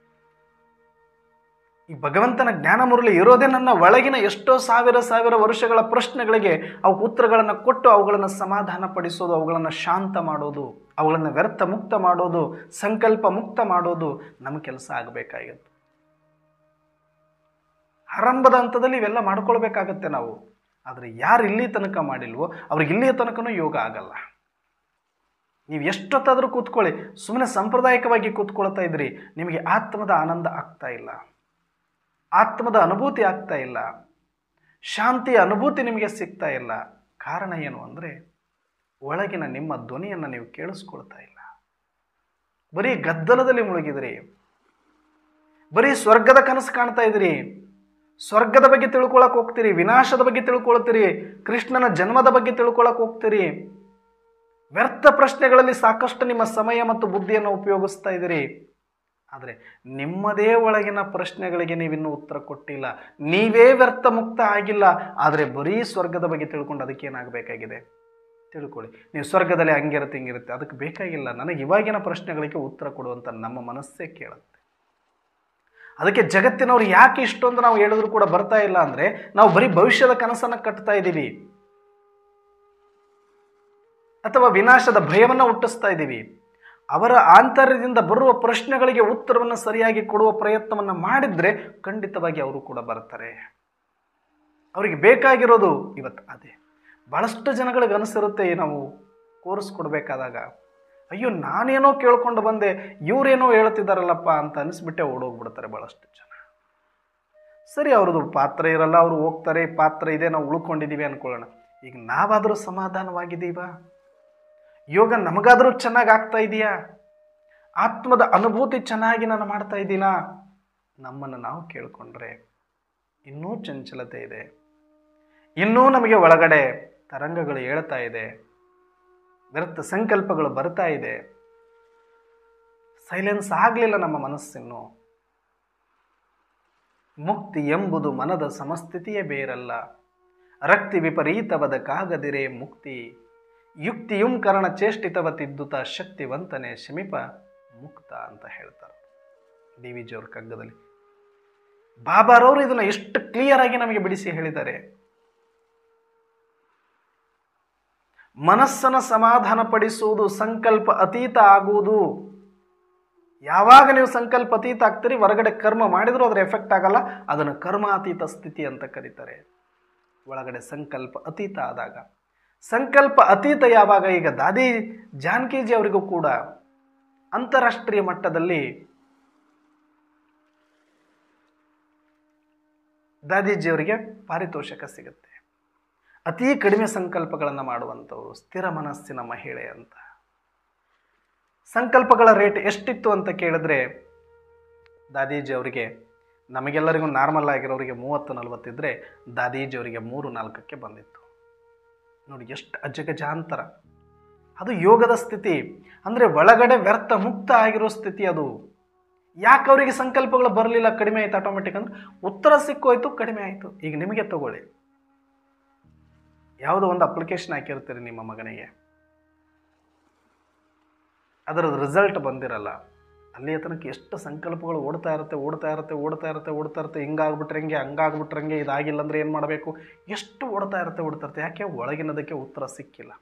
ಈ ಭಗವಂತನ ಜ್ಞಾನ ಮುರಳಿ ಇರೋದೇ ನನ್ನ ಒಳಗಿನ ಎಷ್ಟೋ ಸಾವಿರ ವರ್ಷಗಳ ಪ್ರಶ್ನೆಗಳಿಗೆ ಅವು ಉತ್ತರಗಳನ್ನು ಕೊಟ್ಟು ಅವುಗಳನ್ನು ಸಮಾಧಾನ ಪಡಿಸೋದು, ಅವುಗಳನ್ನು ಶಾಂತ ಮಾಡೋದು, ಅವುಗಳನ್ನು ವ್ಯರ್ಥ ಮುಕ್ತ ಮಾಡೋದು, ಸಂಕಲ್ಪ ಮುಕ್ತ ಮಾಡೋದು ನಮ್ಮ ಕೆಲಸ ಆಗಬೇಕಾಗಿತ್ತು. ಆರಂಭದ ಹಂತದಲ್ಲಿ ಇವೆಲ್ಲ ಮಾಡ್ಕೊಳ್ಬೇಕಾಗತ್ತೆ ನಾವು. ಆದರೆ ಯಾರು ಇಲ್ಲಿ ತನಕ ಮಾಡಿಲ್ವೋ ಅವ್ರಿಗೆ ಇಲ್ಲಿಯ ತನಕನೂ ಯೋಗ ಆಗಲ್ಲ. ನೀವು ಎಷ್ಟೊತ್ತಾದರೂ ಕೂತ್ಕೊಳ್ಳಿ, ಸುಮ್ಮನೆ ಸಾಂಪ್ರದಾಯಿಕವಾಗಿ ಕೂತ್ಕೊಳ್ತಾ ಇದ್ರಿ, ನಿಮಗೆ ಆತ್ಮದ ಆನಂದ ಆಗ್ತಾ ಇಲ್ಲ, ಆತ್ಮದ ಅನುಭೂತಿ ಆಗ್ತಾ ಇಲ್ಲ, ಶಾಂತಿಯ ಅನುಭೂತಿ ನಿಮಗೆ ಸಿಗ್ತಾ ಇಲ್ಲ. ಕಾರಣ ಏನು ಅಂದರೆ ಒಳಗಿನ ನಿಮ್ಮ ಧ್ವನಿಯನ್ನು ನೀವು ಕೇಳಿಸ್ಕೊಳ್ತಾ ಇಲ್ಲ. ಬರೀ ಗದ್ದಲದಲ್ಲಿ ಮುಳುಗಿದ್ರಿ, ಬರೀ ಸ್ವರ್ಗದ ಕನಸು ಕಾಣ್ತಾ ಇದ್ರಿ. ಸ್ವರ್ಗದ ಬಗ್ಗೆ ತಿಳ್ಕೊಳಕ್ ಹೋಗ್ತೀರಿ, ವಿನಾಶದ ಬಗ್ಗೆ ತಿಳ್ಕೊಳ್ತೀರಿ, ಕೃಷ್ಣನ ಜನ್ಮದ ಬಗ್ಗೆ ತಿಳ್ಕೊಳಕ್ ಹೋಗ್ತೀರಿ. ವ್ಯರ್ಥ ಪ್ರಶ್ನೆಗಳಲ್ಲಿ ಸಾಕಷ್ಟು ನಿಮ್ಮ ಸಮಯ ಮತ್ತು ಬುದ್ಧಿಯನ್ನು ಉಪಯೋಗಿಸ್ತಾ ಇದ್ದೀರಿ. ಆದರೆ ನಿಮ್ಮದೇ ಒಳಗಿನ ಪ್ರಶ್ನೆಗಳಿಗೆ ನೀವಿನ್ನೂ ಉತ್ತರ ಕೊಟ್ಟಿಲ್ಲ. ನೀವೇ ವ್ಯರ್ಥ ಮುಕ್ತ ಆಗಿಲ್ಲ. ಆದರೆ ಬರೀ ಸ್ವರ್ಗದ ಬಗ್ಗೆ ತಿಳ್ಕೊಂಡು ಅದಕ್ಕೇನಾಗಬೇಕಾಗಿದೆ ತಿಳ್ಕೊಳ್ಳಿ. ನೀವು ಸ್ವರ್ಗದಲ್ಲಿ ಹಂಗಿರುತ್ತೆ ಹಿಂಗಿರುತ್ತೆ, ಅದಕ್ಕೆ ಬೇಕಾಗಿಲ್ಲ. ನನಗೆ ಇವಾಗಿನ ಪ್ರಶ್ನೆಗಳಿಗೆ ಉತ್ತರ ಕೊಡುವಂಥ ನಮ್ಮ ಮನಸ್ಸೇ ಕೇಳುತ್ತೆ. ಅದಕ್ಕೆ ಜಗತ್ತಿನವ್ರು ಯಾಕೆ ಇಷ್ಟೊಂದು ನಾವು ಹೇಳಿದ್ರು ಕೂಡ ಬರ್ತಾ ಇಲ್ಲ ಅಂದರೆ ನಾವು ಬರೀ ಭವಿಷ್ಯದ ಕನಸನ್ನು ಕಟ್ತಾ ಇದ್ದೀವಿ, ಅಥವಾ ವಿನಾಶದ ಭಯವನ್ನು ಹುಟ್ಟಿಸ್ತಾ ಇದ್ದೀವಿ. ಅವರ ಆಂತರ್ಯದಿಂದ ಬರುವ ಪ್ರಶ್ನೆಗಳಿಗೆ ಉತ್ತರವನ್ನು ಸರಿಯಾಗಿ ಕೊಡುವ ಪ್ರಯತ್ನವನ್ನು ಮಾಡಿದ್ರೆ ಖಂಡಿತವಾಗಿ ಅವರು ಕೂಡ ಬರ್ತಾರೆ. ಅವರಿಗೆ ಬೇಕಾಗಿರೋದು ಇವತ್ತು ಅದೇ. ಬಹಳಷ್ಟು ಜನಗಳಿಗೆ ಅನಿಸಿರುತ್ತೆ, ನಾವು ಕೋರ್ಸ್ ಕೊಡಬೇಕಾದಾಗ ಅಯ್ಯೋ ನಾನೇನೋ ಕೇಳ್ಕೊಂಡು ಬಂದೆ, ಇವರೇನೋ ಹೇಳ್ತಿದ್ದಾರಲ್ಲಪ್ಪ ಅಂತ ಅನಿಸ್ಬಿಟ್ಟೆ ಓಡೋಗ್ಬಿಡ್ತಾರೆ ಬಹಳಷ್ಟು ಜನ. ಸರಿ, ಅವ್ರದ್ದು ಪಾತ್ರ ಇರಲ್ಲ, ಅವರು ಹೋಗ್ತಾರೆ, ಪಾತ್ರ ಇದೆ, ನಾವು ಉಳ್ಕೊಂಡಿದ್ದೀವಿ ಅಂದ್ಕೊಳ್ಳೋಣ. ಈಗ ನಾವಾದರೂ ಸಮಾಧಾನವಾಗಿದ್ದೀವಾ? ಯೋಗ ನಮಗಾದರೂ ಚೆನ್ನಾಗಿ ಆಗ್ತಾ ಇದೆಯಾ? ಆತ್ಮದ ಅನುಭೂತಿ ಚೆನ್ನಾಗಿ ನಾನು ಮಾಡ್ತಾ ಇದ್ದೀನಾ? ನಮ್ಮನ್ನು ನಾವು ಕೇಳಿಕೊಂಡ್ರೆ ಇನ್ನೂ ಚಂಚಲತೆ ಇದೆ, ಇನ್ನೂ ನಮಗೆ ಒಳಗಡೆ ತರಂಗಗಳು ಹೇಳ್ತಾ ಇದೆ, ವ್ಯರ್ಥ ಸಂಕಲ್ಪಗಳು ಬರ್ತಾ ಇದೆ. ಸೈಲೆನ್ಸ್ ಆಗಲಿಲ್ಲ ನಮ್ಮ ಮನಸ್ಸಿನ್ನು. ಮುಕ್ತಿ ಎಂಬುದು ಮನದ ಸಮಸ್ಥಿತಿಯೇ ಬೇರಲ್ಲ, ರಕ್ತಿ ವಿಪರೀತವದಕ್ಕಾಗದಿರೆ ಮುಕ್ತಿ, ಯುಕ್ತಿಯುಂ ಕರಣ ಚೇಷ್ಟಿತವ ತಿದ್ದುತ ಶಕ್ತಿವಂತನೇ ಶಮಿಪ ಮುಕ್ತ ಅಂತ ಹೇಳ್ತಾರೆ ಡಿ ವಿ ಜಿಯವ್ರ ಕಗ್ಗದಲ್ಲಿ. ಬಾಬಾರವರು ಇದನ್ನು ಎಷ್ಟು ಕ್ಲಿಯರ್ ಆಗಿ ನಮಗೆ ಬಿಡಿಸಿ ಹೇಳಿದ್ದಾರೆ. ಮನಸ್ಸನ್ನು ಸಮಾಧಾನ ಪಡಿಸುವುದು, ಸಂಕಲ್ಪ ಅತೀತ ಆಗುವುದು. ಯಾವಾಗ ನೀವು ಸಂಕಲ್ಪ ಅತೀತ ಆಗ್ತೀರಿ, ಹೊರಗಡೆ ಕರ್ಮ ಮಾಡಿದರೂ ಅದರ ಎಫೆಕ್ಟ್ ಆಗಲ್ಲ, ಅದನ್ನು ಕರ್ಮಾತೀತ ಸ್ಥಿತಿ ಅಂತ ಕರೀತಾರೆ. ಒಳಗಡೆ ಸಂಕಲ್ಪ ಅತೀತ ಆದಾಗ. ಸಂಕಲ್ಪ ಅತೀತ ಯಾವಾಗ? ಈಗ ದಾದಿ ಜಾನಕೀಜಿ ಅವರಿಗೂ ಕೂಡ ಅಂತಾರಾಷ್ಟ್ರೀಯ ಮಟ್ಟದಲ್ಲಿ ದಾದಿಜಿಯವರಿಗೆ ಪಾರಿತೋಷಕ ಸಿಗುತ್ತೆ. ಅತೀ ಕಡಿಮೆ ಸಂಕಲ್ಪಗಳನ್ನು ಮಾಡುವಂಥವ್ರು, ಸ್ಥಿರ ಮನಸ್ಸಿನ ಮಹಿಳೆ ಅಂತ. ಸಂಕಲ್ಪಗಳ ರೇಟ್ ಎಷ್ಟಿತ್ತು ಅಂತ ಕೇಳಿದ್ರೆ ದಾದೀಜಿ ಅವರಿಗೆ, ನಮಗೆಲ್ಲರಿಗೂ ನಾರ್ಮಲ್ ಆಗಿರೋರಿಗೆ 30-40 ಇದ್ದರೆ ದಾದೀಜಿ ಅವರಿಗೆ 3-4ಕ್ಕೆ ಬಂದಿತ್ತು. ನೋಡಿ ಎಷ್ಟು ಅಜಗಜಾಂತರ. ಅದು ಯೋಗದ ಸ್ಥಿತಿ, ಅಂದರೆ ಒಳಗಡೆ ವ್ಯರ್ಥ ಮುಕ್ತ ಆಗಿರೋ ಸ್ಥಿತಿ ಅದು. ಯಾಕೆ ಅವರಿಗೆ ಸಂಕಲ್ಪಗಳು ಬರಲಿಲ್ಲ, ಕಡಿಮೆ ಆಯಿತು ಆಟೋಮೆಟಿಕ್ ಅಂದ್ರೆ ಉತ್ತರ ಸಿಕ್ಕೋಯ್ತು, ಕಡಿಮೆ ಆಯಿತು. ಈಗ ನಿಮಗೆ ತಗೊಳ್ಳಿ, ಯಾವುದೋ ಒಂದು ಅಪ್ಲಿಕೇಶನ್ ಹಾಕಿರ್ತೀರಿ ನಿಮ್ಮ ಮಗನಿಗೆ, ಅದರದ್ದು ರಿಸಲ್ಟ್ ಬಂದಿರಲ್ಲ. ಅಲ್ಲಿಯ ತನಕ ಎಷ್ಟು ಸಂಕಲ್ಪಗಳು ಓಡ್ತಾ ಇರುತ್ತೆ. ಹಿಂಗಾಗ್ಬಿಟ್ರಂಗೆ, ಹಂಗಾಗ್ಬಿಟ್ರಂಗೆ, ಇದಾಗಿಲ್ಲ ಅಂದರೆ ಏನು ಮಾಡಬೇಕು, ಎಷ್ಟು ಓಡ್ತಾ ಇರುತ್ತೆ. ಯಾಕೆ? ಒಳಗಿನದಕ್ಕೆ ಉತ್ತರ ಸಿಕ್ಕಿಲ್ಲ.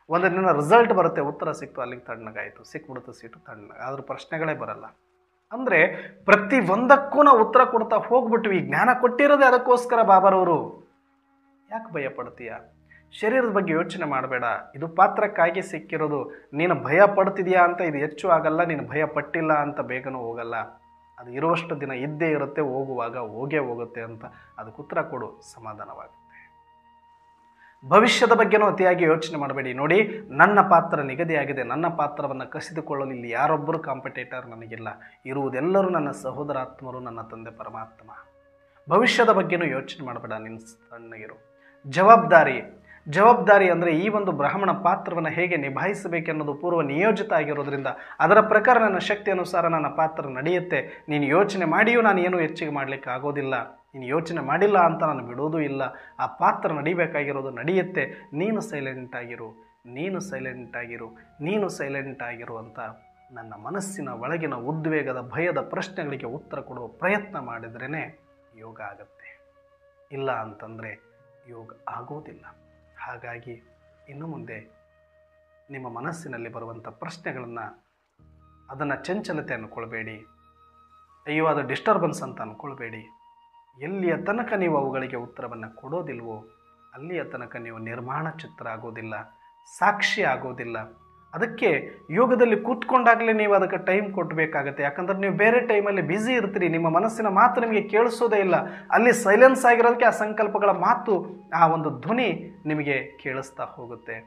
ಒಂದು ದಿನ ರಿಸಲ್ಟ್ ಬರುತ್ತೆ, ಉತ್ತರ ಸಿಕ್ತು, ಅಲ್ಲಿಗೆ ತಣ್ಣಗಾಯಿತು, ಸಿಕ್ಬಿಡುತ್ತೆ ಸೀಟು, ತಣ್ಣಗೆ, ಅದ್ರ ಪ್ರಶ್ನೆಗಳೇ ಬರಲ್ಲ. ಅಂದರೆ ಪ್ರತಿ ಒಂದಕ್ಕೂ ನಾವು ಉತ್ತರ ಕೊಡ್ತಾ ಹೋಗ್ಬಿಟ್ವಿ. ಜ್ಞಾನ ಕೊಟ್ಟಿರೋದೇ ಅದಕ್ಕೋಸ್ಕರ ಬಾಬಾರವರು. ಯಾಕೆ ಭಯ ಪಡ್ತೀಯ? ಶರೀರದ ಬಗ್ಗೆ ಯೋಚನೆ ಮಾಡಬೇಡ, ಇದು ಪಾತ್ರಕ್ಕಾಗಿ ಸಿಕ್ಕಿರೋದು. ನೀನು ಭಯ ಪಡ್ತಿದ್ಯಾ ಅಂತ ಇದು ಹೆಚ್ಚು ಆಗಲ್ಲ, ನೀನು ಭಯ ಪಟ್ಟಿಲ್ಲ ಅಂತ ಬೇಗನೂ ಹೋಗಲ್ಲ. ಅದು ಇರುವಷ್ಟು ದಿನ ಇದ್ದೇ ಇರುತ್ತೆ, ಹೋಗುವಾಗ ಹೋಗೇ ಹೋಗುತ್ತೆ ಅಂತ ಅದಕ್ಕೆ ಉತ್ತರ ಕೊಡು, ಸಮಾಧಾನವಾಗುತ್ತೆ. ಭವಿಷ್ಯದ ಬಗ್ಗೆನೂ ಅತಿಯಾಗಿ ಯೋಚನೆ ಮಾಡಬೇಡಿ. ನೋಡಿ, ನನ್ನ ಪಾತ್ರ ನಿಗದಿಯಾಗಿದೆ, ನನ್ನ ಪಾತ್ರವನ್ನು ಕಸಿದುಕೊಳ್ಳಲು ಇಲ್ಲಿ ಯಾರೊಬ್ಬರು ಕಾಂಪಿಟೇಟರ್ ನನಗಿಲ್ಲ. ಇರುವುದೆಲ್ಲರೂ ನನ್ನ ಸಹೋದರಾತ್ಮರು, ನನ್ನ ತಂದೆ ಪರಮಾತ್ಮ. ಭವಿಷ್ಯದ ಬಗ್ಗೆನೂ ಯೋಚನೆ ಮಾಡಬೇಡ, ನಿನ್ನ ಸಣ್ಣಗಿರು. ಜವಾಬ್ದಾರಿ ಅಂದರೆ ಈ ಒಂದು ಬ್ರಾಹ್ಮಣ ಪಾತ್ರವನ್ನು ಹೇಗೆ ನಿಭಾಯಿಸಬೇಕೆನ್ನೋದು ಪೂರ್ವ ನಿಯೋಜಿತ ಆಗಿರೋದ್ರಿಂದ ಅದರ ಪ್ರಕಾರ ನನ್ನ ಶಕ್ತಿ ಅನುಸಾರ ನನ್ನ ಪಾತ್ರ ನಡೆಯುತ್ತೆ. ನೀನು ಯೋಚನೆ ಮಾಡಿಯೂ ನಾನು ಏನೂ ಹೆಚ್ಚಿಗೆ ಮಾಡಲಿಕ್ಕೆ ಆಗೋದಿಲ್ಲ. ನೀನು ಯೋಚನೆ ಮಾಡಿಲ್ಲ ಅಂತ ನಾನು ಬಿಡೋದೂ ಇಲ್ಲ. ಆ ಪಾತ್ರ ನಡಿಬೇಕಾಗಿರೋದು ನಡೆಯುತ್ತೆ. ನೀನು ಸೈಲೆಂಟ್ ಆಗಿರು ಅಂತ ನನ್ನ ಮನಸ್ಸಿನ ಒಳಗಿನ ಉದ್ವೇಗದ, ಭಯದ ಪ್ರಶ್ನೆಗಳಿಗೆ ಉತ್ತರ ಕೊಡುವ ಪ್ರಯತ್ನ ಮಾಡಿದ್ರೇ ಯೋಗ ಆಗುತ್ತೆ. ಇಲ್ಲ ಅಂತಂದರೆ ಯೋಗ ಆಗೋದಿಲ್ಲ. ಹಾಗಾಗಿ ಇನ್ನು ಮುಂದೆ ನಿಮ್ಮ ಮನಸ್ಸಿನಲ್ಲಿ ಬರುವಂಥ ಪ್ರಶ್ನೆಗಳನ್ನು, ಅದನ್ನು ಚಂಚಲತೆ ಅಂದ್ಕೊಳ್ಬೇಡಿ, ಅಯ್ಯೋ ಅದು ಡಿಸ್ಟರ್ಬೆನ್ಸ್ ಅಂತ ಅಂದ್ಕೊಳ್ಬೇಡಿ. ಎಲ್ಲಿಯ ತನಕ ನೀವು ಅವುಗಳಿಗೆ ಉತ್ತರವನ್ನು ಕೊಡೋದಿಲ್ವೋ ಅಲ್ಲಿಯ ತನಕ ನೀವು ನಿರ್ಮಾಣ ಚಿತ್ರ ಆಗೋದಿಲ್ಲ, ಸಾಕ್ಷಿ ಆಗೋದಿಲ್ಲ. ಅದಕ್ಕೆ ಯೋಗದಲ್ಲಿ ಕೂತ್ಕೊಂಡಾಗಲೇ ನೀವು ಅದಕ್ಕೆ ಟೈಮ್ ಕೊಡಬೇಕಾಗತ್ತೆ. ಯಾಕಂದರೆ ನೀವು ಬೇರೆ ಟೈಮಲ್ಲಿ ಬ್ಯುಸಿ ಇರ್ತೀರಿ, ನಿಮ್ಮ ಮನಸ್ಸಿನ ಮಾತು ನಿಮಗೆ ಕೇಳಿಸೋದೇ ಇಲ್ಲ. ಅಲ್ಲಿ ಸೈಲೆನ್ಸ್ ಆಗಿರೋದಕ್ಕೆ ಆ ಸಂಕಲ್ಪಗಳ ಮಾತು, ಆ ಒಂದು ಧ್ವನಿ ನಿಮಗೆ ಕೇಳಿಸ್ತಾ ಹೋಗುತ್ತೆ.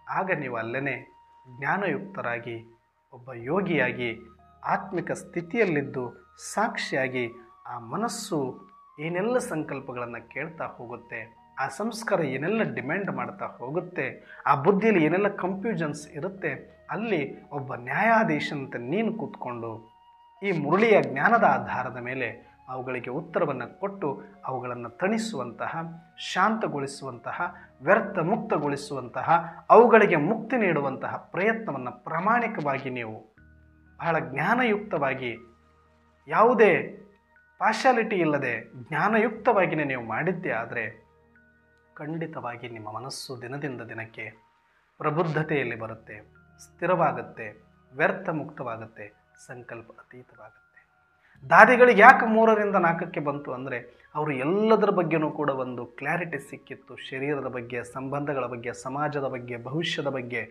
ಆಗ ನೀವು ಅಲ್ಲೇ ಜ್ಞಾನಯುಕ್ತರಾಗಿ, ಒಬ್ಬ ಯೋಗಿಯಾಗಿ, ಆತ್ಮಿಕ ಸ್ಥಿತಿಯಲ್ಲಿದ್ದು ಸಾಕ್ಷಿಯಾಗಿ ಆ ಮನಸ್ಸು ಏನೆಲ್ಲ ಸಂಕಲ್ಪಗಳನ್ನು ಕೇಳ್ತಾ ಹೋಗುತ್ತೆ, ಆ ಸಂಸ್ಕಾರ ಏನೆಲ್ಲ ಡಿಮ್ಯಾಂಡ್ ಮಾಡ್ತಾ ಹೋಗುತ್ತೆ, ಆ ಬುದ್ಧಿಯಲ್ಲಿ ಏನೆಲ್ಲ ಕನ್ಫ್ಯೂಷನ್ಸ್ ಇರುತ್ತೆ, ಅಲ್ಲಿ ಒಬ್ಬ ನ್ಯಾಯಾಧೀಶನಂತೆ ನೀನು ಕೂತ್ಕೊಂಡು ಈ ಮುರಳಿಯ ಜ್ಞಾನದ ಆಧಾರದ ಮೇಲೆ ಅವುಗಳಿಗೆ ಉತ್ತರವನ್ನು ಕೊಟ್ಟು ಅವುಗಳನ್ನು ತಣಿಸುವಂತಹ, ಶಾಂತಗೊಳಿಸುವಂತಹ, ವ್ಯರ್ಥ ಮುಕ್ತಗೊಳಿಸುವಂತಹ, ಅವುಗಳಿಗೆ ಮುಕ್ತಿ ನೀಡುವಂತಹ ಪ್ರಯತ್ನವನ್ನು ಪ್ರಾಮಾಣಿಕವಾಗಿ ನೀವು ಬಹಳ ಜ್ಞಾನಯುಕ್ತವಾಗಿ, ಯಾವುದೇ ಪಾರ್ಶಾಲಿಟಿ ಇಲ್ಲದೆ ಜ್ಞಾನಯುಕ್ತವಾಗಿಯೇ ನೀವು ಮಾಡಿದ್ದೇ ಆದರೆ ಖಂಡಿತವಾಗಿ ನಿಮ್ಮ ಮನಸ್ಸು ದಿನದಿಂದ ದಿನಕ್ಕೆ ಪ್ರಬುದ್ಧತೆಯಲ್ಲಿ ಬರುತ್ತೆ, ಸ್ಥಿರವಾಗುತ್ತೆ, ವ್ಯರ್ಥ ಮುಕ್ತವಾಗುತ್ತೆ, ಸಂಕಲ್ಪ ಅತೀತವಾಗುತ್ತೆ. ದಾದಿಗಳಿಗೆ ಯಾಕೆ 3ರಿಂದ 4ಕ್ಕೆ ಬಂತು ಅಂದರೆ ಅವರು ಎಲ್ಲದರ ಬಗ್ಗೆನೂ ಕೂಡ ಒಂದು ಕ್ಲಾರಿಟಿ ಸಿಕ್ಕಿತ್ತು. ಶರೀರದ ಬಗ್ಗೆ, ಸಂಬಂಧಗಳ ಬಗ್ಗೆ, ಸಮಾಜದ ಬಗ್ಗೆ, ಭವಿಷ್ಯದ ಬಗ್ಗೆ,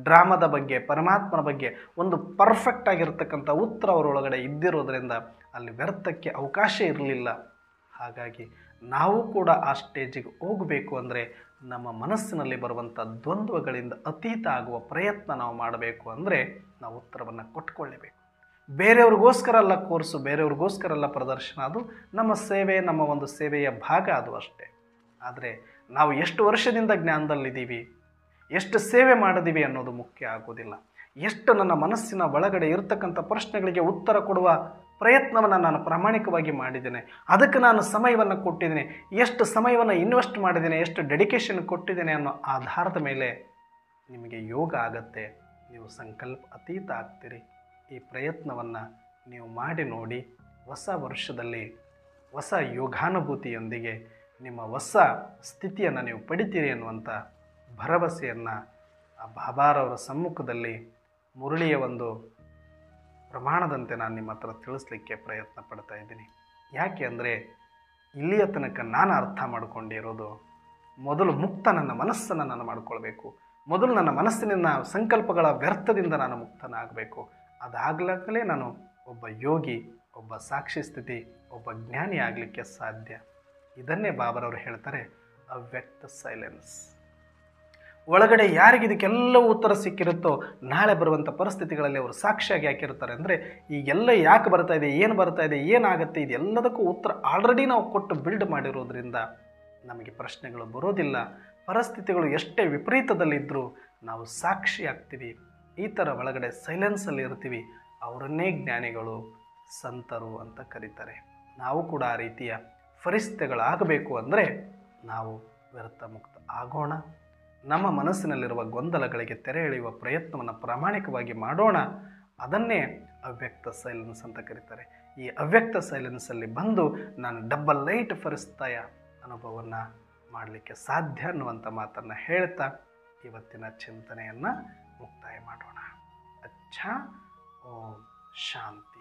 ಡ್ರಾಮದ ಬಗ್ಗೆ, ಪರಮಾತ್ಮನ ಬಗ್ಗೆ ಒಂದು ಪರ್ಫೆಕ್ಟ್ ಆಗಿರತಕ್ಕಂಥ ಉತ್ತರ ಅವರೊಳಗಡೆ ಇದ್ದಿರೋದ್ರಿಂದ ಅಲ್ಲಿ ವ್ಯರ್ಥಕ್ಕೆ ಅವಕಾಶ ಇರಲಿಲ್ಲ. ಹಾಗಾಗಿ ನಾವು ಕೂಡ ಆ ಸ್ಟೇಜಿಗೆ ಹೋಗಬೇಕು ಅಂದರೆ ನಮ್ಮ ಮನಸ್ಸಿನಲ್ಲಿ ಬರುವಂಥ ದ್ವಂದ್ವಗಳಿಂದ ಅತೀತ ಆಗುವ ಪ್ರಯತ್ನ ನಾವು ಮಾಡಬೇಕು. ಅಂದರೆ ನಾವು ಉತ್ತರವನ್ನು ಕೊಟ್ಕೊಳ್ಳೇಬೇಕು. ಬೇರೆಯವ್ರಿಗೋಸ್ಕರ ಅಲ್ಲ ಕೋರ್ಸು, ಬೇರೆಯವ್ರಿಗೋಸ್ಕರ ಅಲ್ಲ ಪ್ರದರ್ಶನ, ಅದು ನಮ್ಮ ಸೇವೆ, ನಮ್ಮ ಒಂದು ಸೇವೆಯ ಭಾಗ ಅದು ಅಷ್ಟೇ. ಆದರೆ ನಾವು ಎಷ್ಟು ವರ್ಷದಿಂದ ಜ್ಞಾನದಲ್ಲಿದ್ದೀವಿ, ಎಷ್ಟು ಸೇವೆ ಮಾಡಿದ್ದೀವಿ ಅನ್ನೋದು ಮುಖ್ಯ ಆಗೋದಿಲ್ಲ. ಎಷ್ಟು ನನ್ನ ಮನಸ್ಸಿನ ಒಳಗಡೆ ಇರತಕ್ಕಂಥ ಪ್ರಶ್ನೆಗಳಿಗೆ ಉತ್ತರ ಕೊಡುವ ಪ್ರಯತ್ನವನ್ನು ನಾನು ಪ್ರಾಮಾಣಿಕವಾಗಿ ಮಾಡಿದ್ದೇನೆ, ಅದಕ್ಕೆ ನಾನು ಸಮಯವನ್ನು ಕೊಟ್ಟಿದ್ದೇನೆ, ಎಷ್ಟು ಸಮಯವನ್ನು ಇನ್ವೆಸ್ಟ್ ಮಾಡಿದ್ದೇನೆ, ಎಷ್ಟು ಡೆಡಿಕೇಶನ್ ಕೊಟ್ಟಿದ್ದೇನೆ ಅನ್ನೋ ಆಧಾರದ ಮೇಲೆ ನಿಮಗೆ ಯೋಗ ಆಗತ್ತೆ. ನೀವು ಸಂಕಲ್ಪ ಅತೀತ ಆಗ್ತೀರಿ. ಈ ಪ್ರಯತ್ನವನ್ನು ನೀವು ಮಾಡಿ ನೋಡಿ. ಹೊಸ ವರ್ಷದಲ್ಲಿ ಹೊಸ ಯೋಗಾನುಭೂತಿಯೊಂದಿಗೆ ನಿಮ್ಮ ಹೊಸ ಸ್ಥಿತಿಯನ್ನು ನೀವು ಪಡಿತೀರಿ ಅನ್ನುವಂಥ ಭರವಸೆಯನ್ನು ಆ ಬಾಬಾರವರ ಸಮ್ಮುಖದಲ್ಲಿ ಮುರಳಿಯ ಒಂದು ಪ್ರಮಾಣದಂತೆ ನಾನು ನಿಮ್ಮ ಹತ್ರ ತಿಳಿಸ್ಲಿಕ್ಕೆ ಪ್ರಯತ್ನ ಪಡ್ತಾ ಇದ್ದೀನಿ. ಯಾಕೆ ಅಂದರೆ ಇಲ್ಲಿಯ ತನಕ ನಾನು ಅರ್ಥ ಮಾಡಿಕೊಂಡಿರೋದು ಮೊದಲು ಮುಕ್ತ ನನ್ನ ಮನಸ್ಸನ್ನು ನಾನು ಮಾಡಿಕೊಳ್ಬೇಕು. ಮೊದಲು ನನ್ನ ಮನಸ್ಸಿನ ಸಂಕಲ್ಪಗಳ ವ್ಯರ್ಥದಿಂದ ನಾನು ಮುಕ್ತನಾಗಬೇಕು. ಅದಾಗಲೇ ನಾನು ಒಬ್ಬ ಯೋಗಿ, ಒಬ್ಬ ಸಾಕ್ಷಿ ಸ್ಥಿತಿ, ಒಬ್ಬ ಜ್ಞಾನಿ ಆಗಲಿಕ್ಕೆ ಸಾಧ್ಯ. ಇದನ್ನೇ ಬಾಬರವರು ಹೇಳ್ತಾರೆ, ಅವ್ಯಕ್ತ ಸೈಲೆನ್ಸ್. ಒಳಗಡೆ ಯಾರಿಗೆ ಇದಕ್ಕೆಲ್ಲವೂ ಉತ್ತರ ಸಿಕ್ಕಿರುತ್ತೋ ನಾಳೆ ಬರುವಂಥ ಪರಿಸ್ಥಿತಿಗಳಲ್ಲಿ ಅವರು ಸಾಕ್ಷಿಯಾಗಿ ಹಾಕಿರ್ತಾರೆ. ಅಂದರೆ ಈಗೆಲ್ಲ ಯಾಕೆ ಬರ್ತಾ ಇದೆ, ಏನು ಬರ್ತಾ ಇದೆ, ಏನಾಗುತ್ತೆ, ಇದೆಲ್ಲದಕ್ಕೂ ಉತ್ತರ ಆಲ್ರೆಡಿ ನಾವು ಕೊಟ್ಟು ಬಿಲ್ಡ್ ಮಾಡಿರೋದ್ರಿಂದ ನಮಗೆ ಪ್ರಶ್ನೆಗಳು ಬರೋದಿಲ್ಲ. ಪರಿಸ್ಥಿತಿಗಳು ಎಷ್ಟೇ ವಿಪರೀತದಲ್ಲಿದ್ದರೂ ನಾವು ಸಾಕ್ಷಿ ಆಗ್ತೀವಿ. ಈ ಥರ ಒಳಗಡೆ ಸೈಲೆನ್ಸಲ್ಲಿ ಇರ್ತೀವಿ. ಅವರನ್ನೇ ಜ್ಞಾನಿಗಳು, ಸಂತರು ಅಂತ ಕರೀತಾರೆ. ನಾವು ಕೂಡ ಆ ರೀತಿಯ ಪರಿಸ್ಥಿತಿಗಳಾಗಬೇಕು ಅಂದರೆ ನಾವು ವ್ಯರ್ಥ ಮುಕ್ತ ಆಗೋಣ. ನಮ್ಮ ಮನಸ್ಸಿನಲ್ಲಿರುವ ಗೊಂದಲಗಳಿಗೆ ತೆರೆ ಎಳೆಯುವ ಪ್ರಯತ್ನವನ್ನು ಪ್ರಾಮಾಣಿಕವಾಗಿ ಮಾಡೋಣ. ಅದನ್ನೇ ಅವ್ಯಕ್ತ ಸೈಲೆನ್ಸ್ ಅಂತ ಕರೀತಾರೆ. ಈ ಅವ್ಯಕ್ತ ಸೈಲೆನ್ಸಲ್ಲಿ ಬಂದು ನಾನು ಡಬ್ಬಲ್ ಲೈಟ್ ಪರಿಸ್ಥಿತಿಯ ಅನುಭವವನ್ನು ಮಾಡಲಿಕ್ಕೆ ಸಾಧ್ಯ ಅನ್ನುವಂಥ ಮಾತನ್ನು ಹೇಳ್ತಾ ಇವತ್ತಿನ ಚಿಂತನೆಯನ್ನು ಮುಕ್ತಾಯ ಮಾಡೋಣ. ಅಚ್ಚಾ, ಓಂ ಶಾಂತಿ.